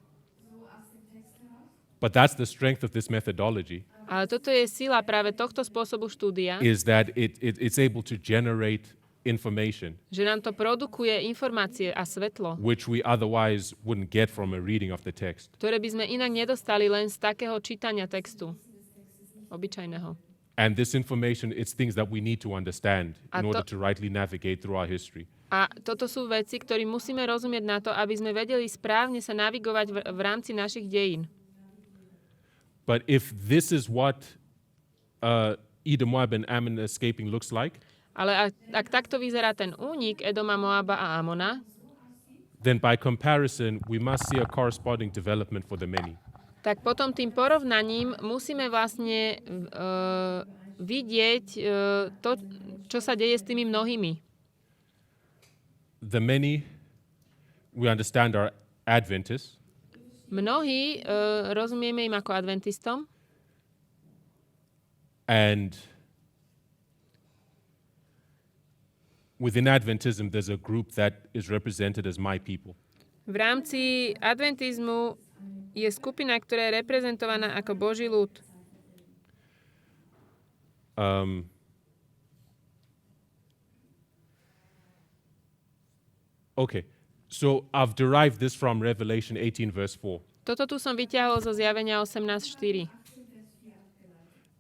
But that's the strength of this methodology, Ale toto je sila práve tohto spôsobu štúdia, is that it's able to generate information že nám to produkuje informácie a svetlo, which we otherwise wouldn't get from a reading of the text. ktoré by sme inak nedostali len z takého čítania textu. Obyčajného. And this information, it's things that we need to understand in order to rightly navigate through our history. A toto sú veci, ktorým musíme rozumieť na to, aby sme vedeli správne sa navigovať v rámci našich dejín. But if this is what Edom, Moab, and Ammon escaping looks like, Ale ak takto vyzerá ten únik Edoma, Moaba a Amona, then by comparison, we must see a corresponding development for the many. tak potom tým porovnaním musíme vlastne vidieť to, čo sa deje s tými mnohými. The many, we understand, are Adventists, Mnohí rozumieme im ako adventistom and within Adventism, there's a group that is represented as my people. v rámci adventizmu je skupina, ktorá je reprezentovaná ako Boží ľud. Okay, so I've derived this from Revelation 18, verse 4, Toto tu som vyťahol zo Zjavenia 18.4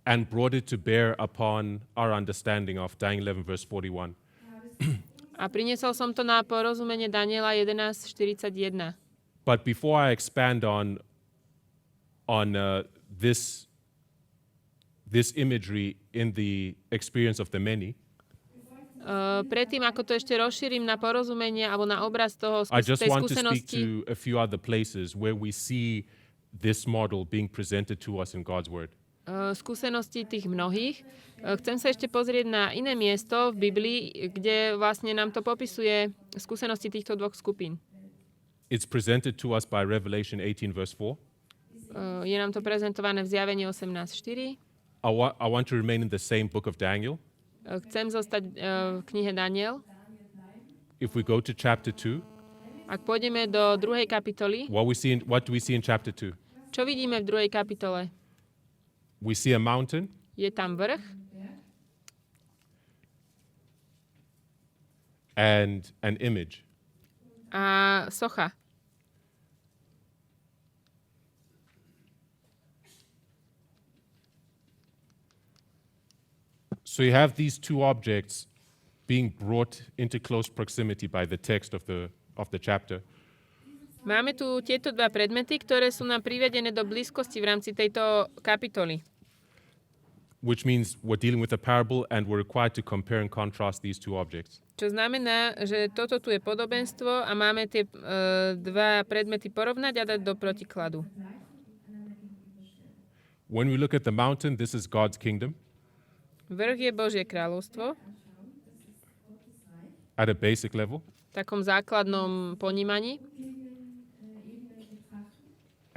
and brought it to bear upon our understanding of Daniel 11, verse 41. a priniesol som to na porozumenie Daniela 11.41. But before I expand on this imagery in the experience of the many, Predtým, ako to ešte rozšírim na porozumenie alebo na obraz toho I just tej want to speak skúsenosti, to a few other places where we see this model being presented to us in God's Word. skúsenosti tých mnohých. Chcem sa ešte pozrieť na iné miesto v Biblii, kde vlastne nám to popisuje skúsenosti týchto dvoch skupín. It's presented to us by Revelation 18, verse 4. Je nám to prezentované v Zjavení 18.4. I want to remain in the same book of Daniel. Chcem zostať v knihe Daniel. If we go to chapter 2, Ak pôjdeme do 2. kapitoly, what do we see in chapter 2? čo vidíme v 2. kapitole? We see a mountain, Je tam vrch and an image. a socha. So you have these two objects being brought into close proximity by the text of the chapter. Máme tu tieto dva predmety, ktoré sú nám privedené do blízkosti v rámci tejto kapitoly. Which means we're dealing with a parable and we're required to compare and contrast these two objects. Čo znamená, že toto tu je podobenstvo a máme tie dva predmety porovnať a dať do protikladu. When we look at the mountain, this is God's kingdom. Vrch je Božie kráľovstvo At a basic level. v takom základnom ponímaní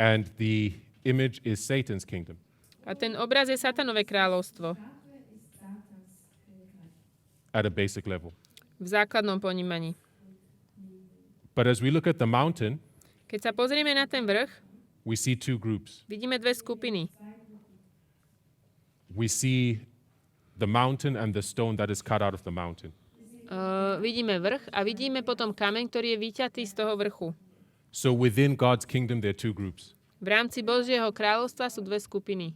And the image is Satan's kingdom. a ten obraz je Satanové kráľovstvo At a basic level. v základnom ponímaní. But as we look at the mountain, Keď sa pozrieme na ten vrch, we see two groups. vidíme dve skupiny. We see the mountain and the stone that is cut out of the mountain. Vidíme vrch a vidíme potom kameň, ktorý je vyťatý z toho vrchu. So within God's kingdom, there are two groups. V rámci Božieho kráľovstva sú dve skupiny.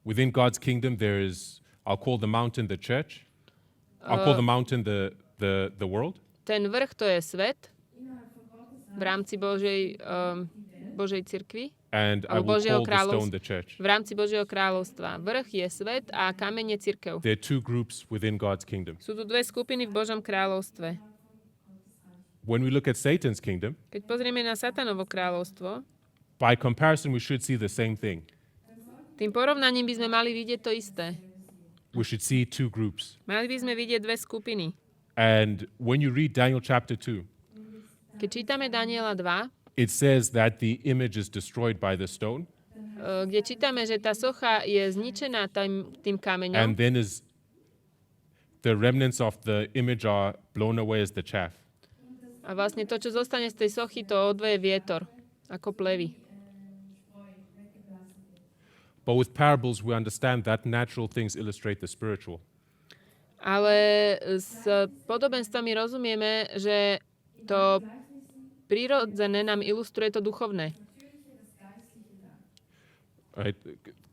Within God's kingdom, there is, I'll call the mountain the church. I'll call the mountain the world. Ten vrch to je svet v rámci Božej cirkvi. And I Alebo will Božieho call the stone the church. v rámci Božieho kráľovstva. Vrch je svet a kameň je cirkev. There are two groups within God's kingdom. Sú tu dve skupiny v Božom kráľovstve. When we look at Satan's kingdom, Keď pozrieme na Satanovo kráľovstvo, by comparison, we should see the same thing. tým porovnaním by sme mali vidieť to isté. We should see two groups. Mali by sme vidieť dve skupiny. And when you read Daniel chapter 2, Keď čítame Daniela 2, it says that the image is destroyed by the stone, kde čítame, že tá socha je zničená tým kameňom and then the remnants of the image are blown away as the chaff. a vlastne to, čo zostane z tej sochy, to odveje vietor, ako plevy. But with parables, we understand that natural things illustrate the spiritual. Ale s podobenstvami rozumieme, že to prirodzené nám ilustruje to duchovné. Right?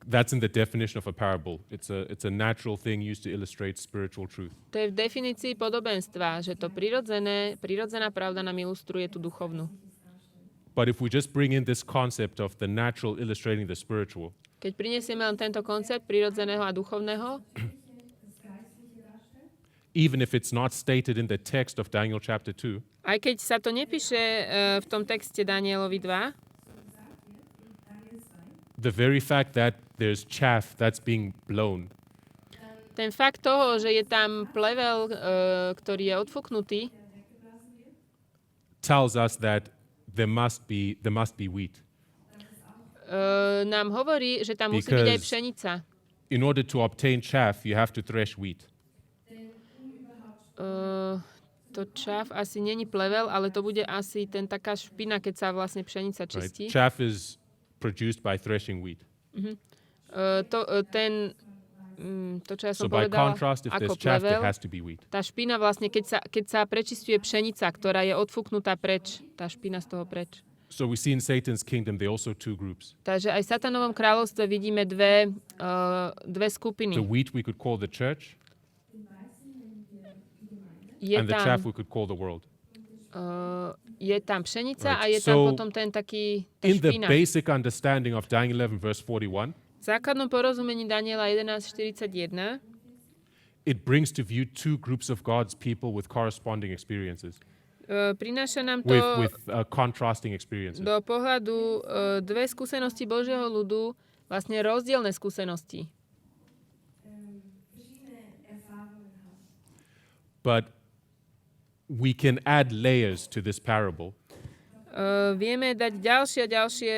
That's in the definition of a parable. It's a natural thing used to illustrate spiritual truth. To je v definícii podobenstva, že to prirodzená pravda nám ilustruje tú duchovnú. But if we just bring in this concept of the natural illustrating the spiritual, Keď prinesieme len tento koncept prirodzeného a duchovného, even if it's not stated in the text of Daniel chapter 2, aj keď sa to nepíše v tom texte Danielovi 2, the very fact that there's chaff that's being blown ten fakt toho, že je tam plevel, ktorý je odfúknutý, tells us that there must be wheat. nám hovorí, že tam musí byť aj Because pšenica. in order to obtain chaff, you have to thresh wheat. To čaf asi není plevel, ale to bude asi taká špina, keď sa vlastne pšenica Right? čistí. Chaff is produced by threshing wheat. To, čo ja som So by povedala, contrast, if ako there's chaff, there plevel, has to be wheat. tá špina vlastne, keď sa prečistuje pšenica, ktorá je odfúknutá preč, tá špina z toho preč. So we see in Satan's kingdom, there are also two groups. Takže aj v Satanovom kráľovstve vidíme dve skupiny. The wheat we could call the church, Je and the chaff tam, we could call the world. je tam pšenica a Right. je tam So, potom tá In the špina. basic understanding of Daniel 11, verse 41, V základnom porozumení Daniela 11.41 it brings to view two groups of God's people with corresponding experiences, prináša nám to with contrasting experiences. do pohľadu dve skúsenosti Božieho ľudu, vlastne rozdielne skúsenosti. But we can add layers to this parable Vieme dať ďalšie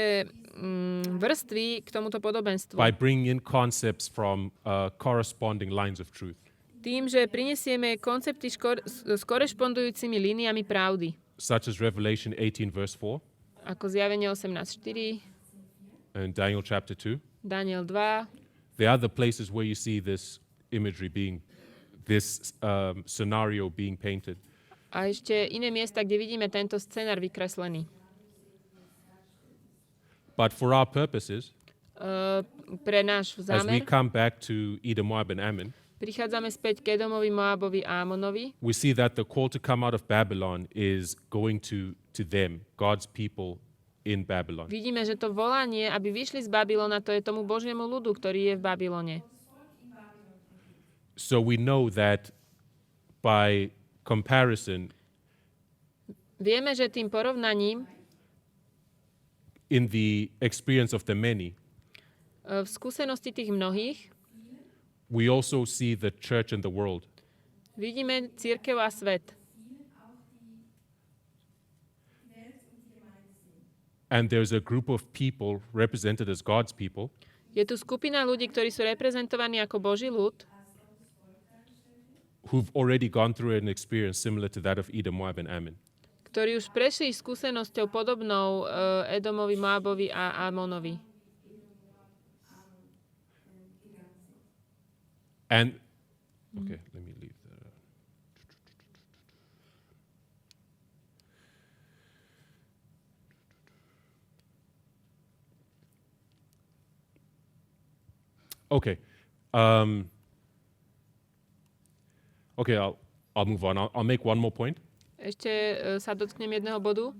vrstvy k tomuto podobenstvu. by bringing in concepts from corresponding lines of truth, Tým, že prinesieme koncepty s korešpondujúcimi líniami pravdy, such as Revelation 18, verse 4, ako Zjavenie 18.4, and Daniel chapter 2. Daniel 2. There are other places where you see this imagery this scenario being painted. A ešte iné miesta, kde vidíme tento scenár vykreslený. But for our purposes, Pre náš as we zámer come back to Edom, Moab, and Ammon, prichádzame späť k Edomovi, Moabovi a Amonovi. we see that the call to come out of Babylon is going to them, God's people in Babylon. Vidíme, že to volanie, aby vyšli z Babylona, to je tomu Božiemu ľudu, ktorý je v Babylone. So we know that by comparison, Vieme, že tým porovnaním in the experience of the many, v skúsenosti tých mnohých we also see the church and the world. vidíme cirkev a svet. And there's a group of people represented as God's people Je tu skupina ľudí, ktorí sú reprezentovaní ako Boží ľud, who've already gone through an experience similar to that of Edom, Moab, and Ammon. ktorí už prešli skúsenosťou podobnou Edomovi, Moabovi a Amonovi. And, okay, let me leave that out. Okay. Okay, I'll move on. I'll make one more point. Ešte sa dotknem jedného bodu.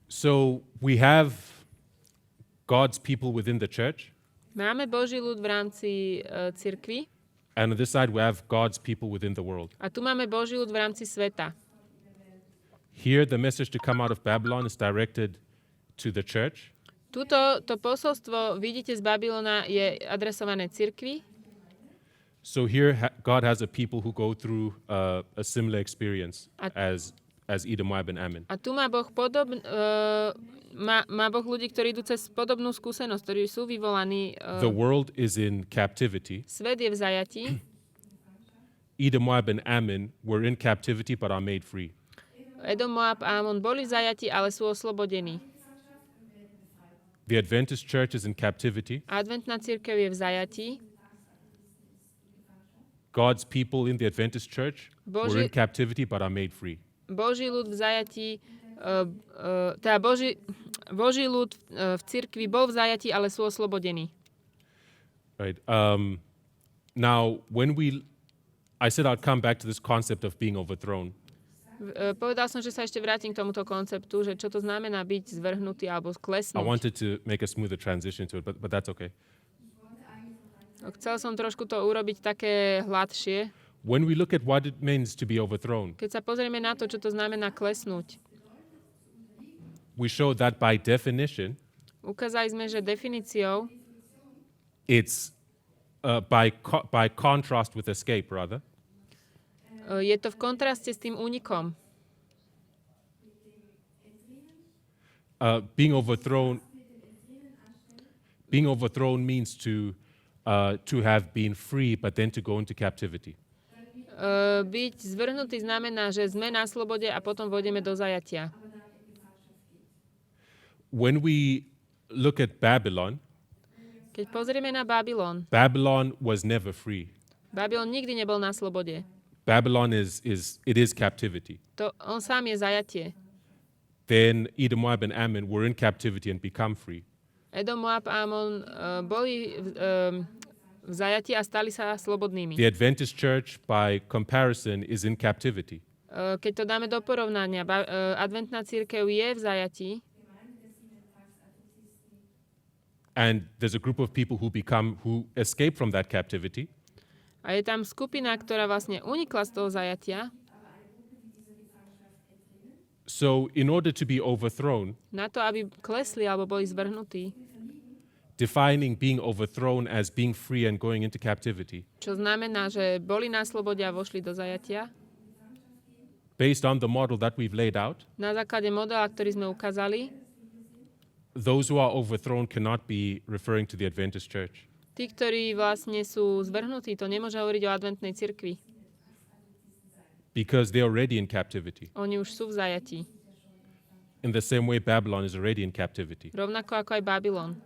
So we have God's people within the church, Máme Boží ľud v rámci cirkvi and on this side we have God's people within the world. a tu máme Boží ľud v rámci sveta. Here, the message to come out of Babylon is directed to the church. To posolstvo, vidíte, z Babylona je adresované cirkvi. So here, God has a people who go through a similar experience as Edom, Moab, and Ammon. A tu má Boh má Boh ľudí, ktorí idú cez podobnú skúsenosť, ktorí sú vyvolaní. The world is in captivity. Svet je v zajatí. Edom, Moab, and Ammon were in captivity but are made free. Edom, Moab a Ammon boli v zajatí, ale sú oslobodení. The Adventist church is in captivity. Adventná cirkev je v zajatí. God's people in the Adventist church were in captivity but are made free. Boží ľud v zajatí, teda Boží ľud v cirkvi bol v zajatí, ale sú oslobodení. Right. Now, I said I'd come back to this concept of being overthrown. Povedal som, že sa ešte vrátim k tomuto konceptu, že čo to znamená byť zvrhnutý alebo klesnúť. I wanted to make a smoother transition to it, but that's okay. Chcel som trošku to urobiť také hladšie. When we look at what it means to be overthrown, Keď sa pozrieme na to, čo to znamená klesnúť, we show that by definition, ukázali sme, že definíciou it's by contrast with escape, rather. Je to v kontraste s tým únikom. Being overthrown means to have been free, but then to go into captivity. Byť zvrhnutý znamená, že sme na slobode a potom vôjdeme do zajatia. When we look at Babylon, Keď pozrieme na Babylon, Babylon was never free. Babylon nikdy nebol na slobode. Babylon is captivity. On sám je zajatie. Then Edom, Moab, and Ammon were in captivity and become free. Edom, Moab a Ammon boli v zajatí a stali sa slobodnými. The Adventist church, by comparison, is in captivity. Keď to dáme do porovnania, adventná cirkev je v zajatí. And there's a group of people who escape from that captivity. A je tam skupina, ktorá vlastne unikla z toho zajatia. So in order to be overthrown, Na to, aby klesli alebo boli zvrhnutí. Defining being overthrown as being free and going into captivity. Čo znamená, že boli na slobode a vošli do zajatia. Based on the model that we've laid out, Na základe modela, ktorý sme ukázali, those who are overthrown cannot be referring to the Adventist church. tí, ktorí vlastne sú zvrhnutí, to nemôže hovoriť o adventnej cirkvi. Because they're already in captivity. Oni už sú v zajatí. In the same way, Babylon is already in captivity. Rovnako ako aj Babylon.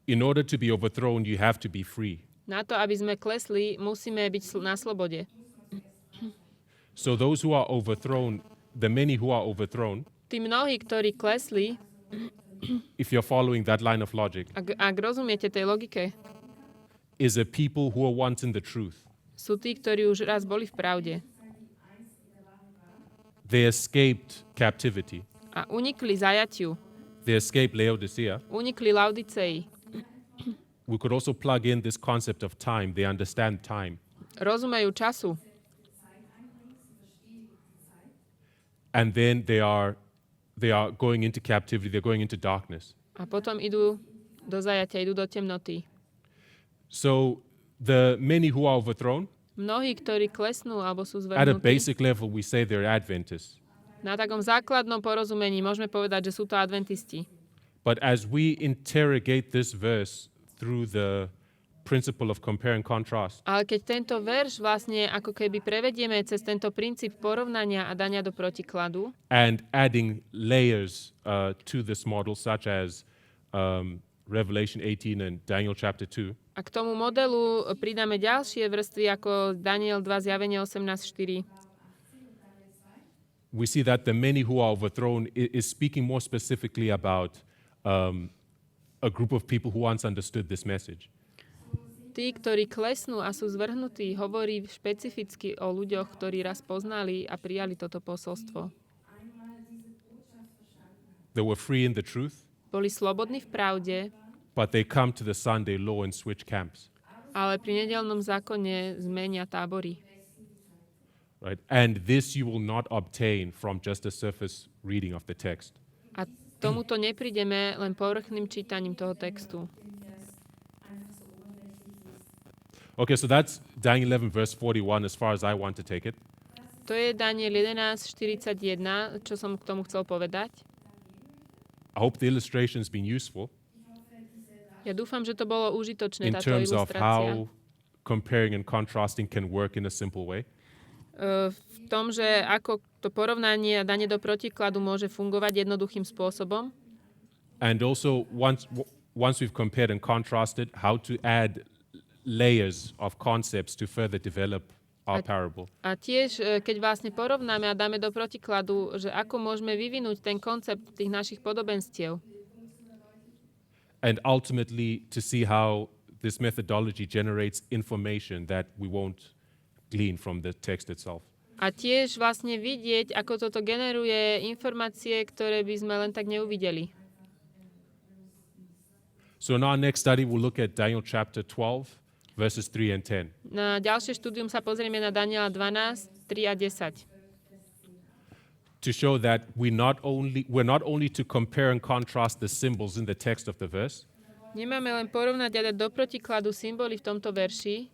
In order to be overthrown, you have to be free. Na to, aby sme klesli, musíme byť na slobode. So those who are overthrown, the many who are overthrown, Tí mnohí, ktorí klesli, if you're following that line of logic, ak rozumiete tej logike, is a people who are once in the truth. sú tí, ktorí už raz boli v pravde They escaped captivity. a unikli zajatiu, They escaped Laodicea. unikli Laodicei. We could also plug in this concept of time. They understand time. Rozumejú času. And then they are going into captivity. They're going into darkness. A potom idú do zajatia, idú do temnoty. So the many who are overthrown, Mnohí, ktorí klesnú alebo sú at a zvrhnutí, basic level, we say they're Adventists. na takom základnom porozumení môžeme povedať, že sú to adventisti. But as we interrogate this verse through the principle of compare and contrast, Ale keď tento verš vlastne ako keby prevedieme cez tento princíp porovnania a dania do protikladu and adding layers to this model, such as Revelation 18 and Daniel chapter 2, a k tomu modelu pridáme ďalšie vrstvy ako Daniel 2, zjavenie 18.4, we see that the many who are overthrown is speaking more specifically about a group of people who once understood this message. Tí, ktorí klesnú a sú zvrhnutí, hovorí špecificky o ľuďoch, ktorí raz poznali a prijali toto posolstvo. They were free in the truth, Boli slobodní v pravde, but they come to the Sunday law and switch camps. ale pri nedeľnom zákone zmenia tábory. right? And this you will not obtain from just a surface reading of the text. A tomuto neprídeme len povrchným čítaním toho textu. Okay, so that's Daniel 11, verse 41, as far as I want to take it. To je Daniel 11:41, čo som k tomu chcel povedať. I hope the illustration's been useful Ja dúfam, že to bolo užitočné, in táto terms of ilustrácia. how comparing and contrasting can work in a simple way. V tom, že ako to porovnanie a danie do protikladu môže fungovať jednoduchým spôsobom. And also, once we've compared and contrasted, how to add layers of concepts to further develop our parable. A tiež, keď vlastne porovnáme a dáme do protikladu, že ako môžeme vyvinúť ten koncept tých našich podobenstiev. And ultimately, to see how this methodology generates information that we won't glean from the text itself. A tiež vlastne vidieť, ako toto generuje informácie, ktoré by sme len tak neuvideli. So in our next study, we'll look at Daniel chapter 12, verses 3 and 10. Na ďalšie štúdium sa pozrieme na Daniela 12, 3 a 10. To show that we're not only to compare and contrast the symbols in the text of the verse, Nemáme len porovnať a dať do protikladu symboly v tomto verši,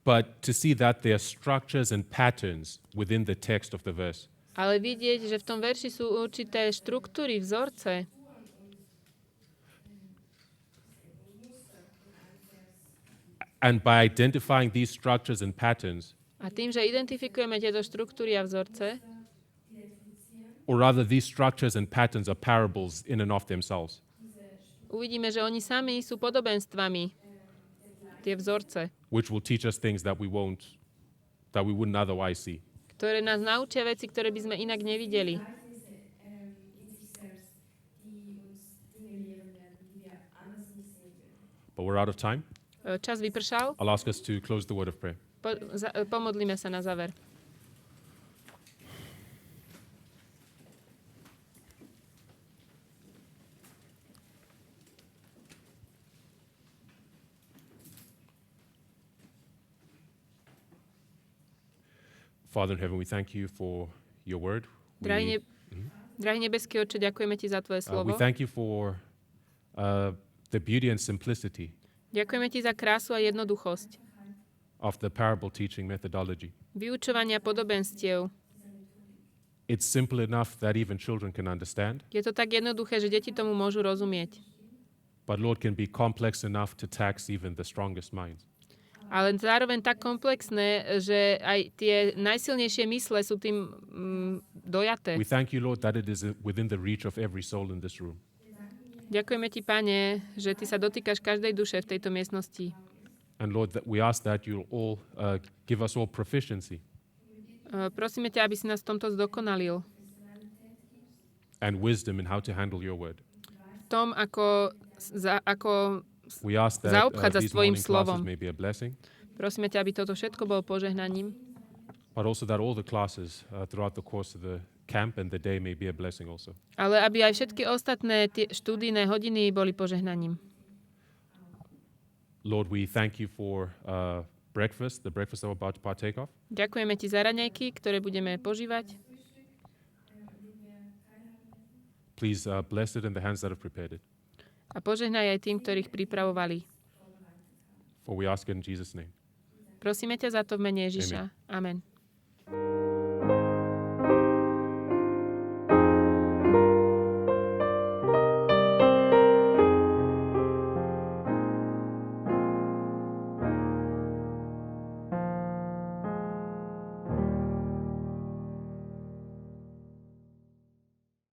but to see that there are structures and patterns within the text of the verse. ale vidieť, že v tom verši sú určité štruktúry, vzorce. And by identifying these structures and patterns, A tým, že identifikujeme tieto štruktúry a vzorce, or rather these structures and patterns are parables in and of themselves. uvidíme, že oni sami sú podobenstvami, tie vzorce, Which will teach us things that we wouldn't otherwise see. ktoré nás naučia veci, ktoré by sme inak nevideli. But we're out of time. Čas vypršal. I'll ask us to close the word of prayer. Pomodlíme sa na záver. Father in heaven, we thank you for your word. Drahý nebeský Otče, ďakujeme ti za tvoje We slovo. thank you for the beauty and simplicity Ďakujeme ti za krásu a jednoduchosť of the parable teaching methodology. vyučovania podobenstiev. It's simple enough that even children can understand, Je to tak jednoduché, že deti tomu môžu rozumieť. but Lord, can be complex enough to tax even the strongest minds. Ale zároveň tak komplexné, že aj tie najsilnejšie mysle sú tým dojaté. We thank you, Lord, that it is within the reach of every soul in this room. Ďakujeme ti, Pane, že ty sa dotýkaš každej duše v tejto miestnosti. And Lord, that we ask that you'll all give us all proficiency Prosíme ťa, aby si nás v tomto zdokonalil. and wisdom in how to handle your word. V tom, ako We ask that zaobchádza s these tvojim morning slovom. classes may be a blessing, Prosíme ťa, aby toto všetko bolo požehnaním, but also that all the classes throughout the course of the camp and the day may be a blessing also. ale aby aj všetky ostatné tie študijné hodiny boli požehnaním. Lord, we thank you for breakfast, the breakfast that we're about to partake of. Ďakujeme ti za raňajky, ktoré budeme požívať. Please bless it in the hands that have prepared it. A požehnaj aj tým, ktorých pripravovali. For we ask it in Jesus' name. Prosíme ťa za to v mene Ježiša. Amen.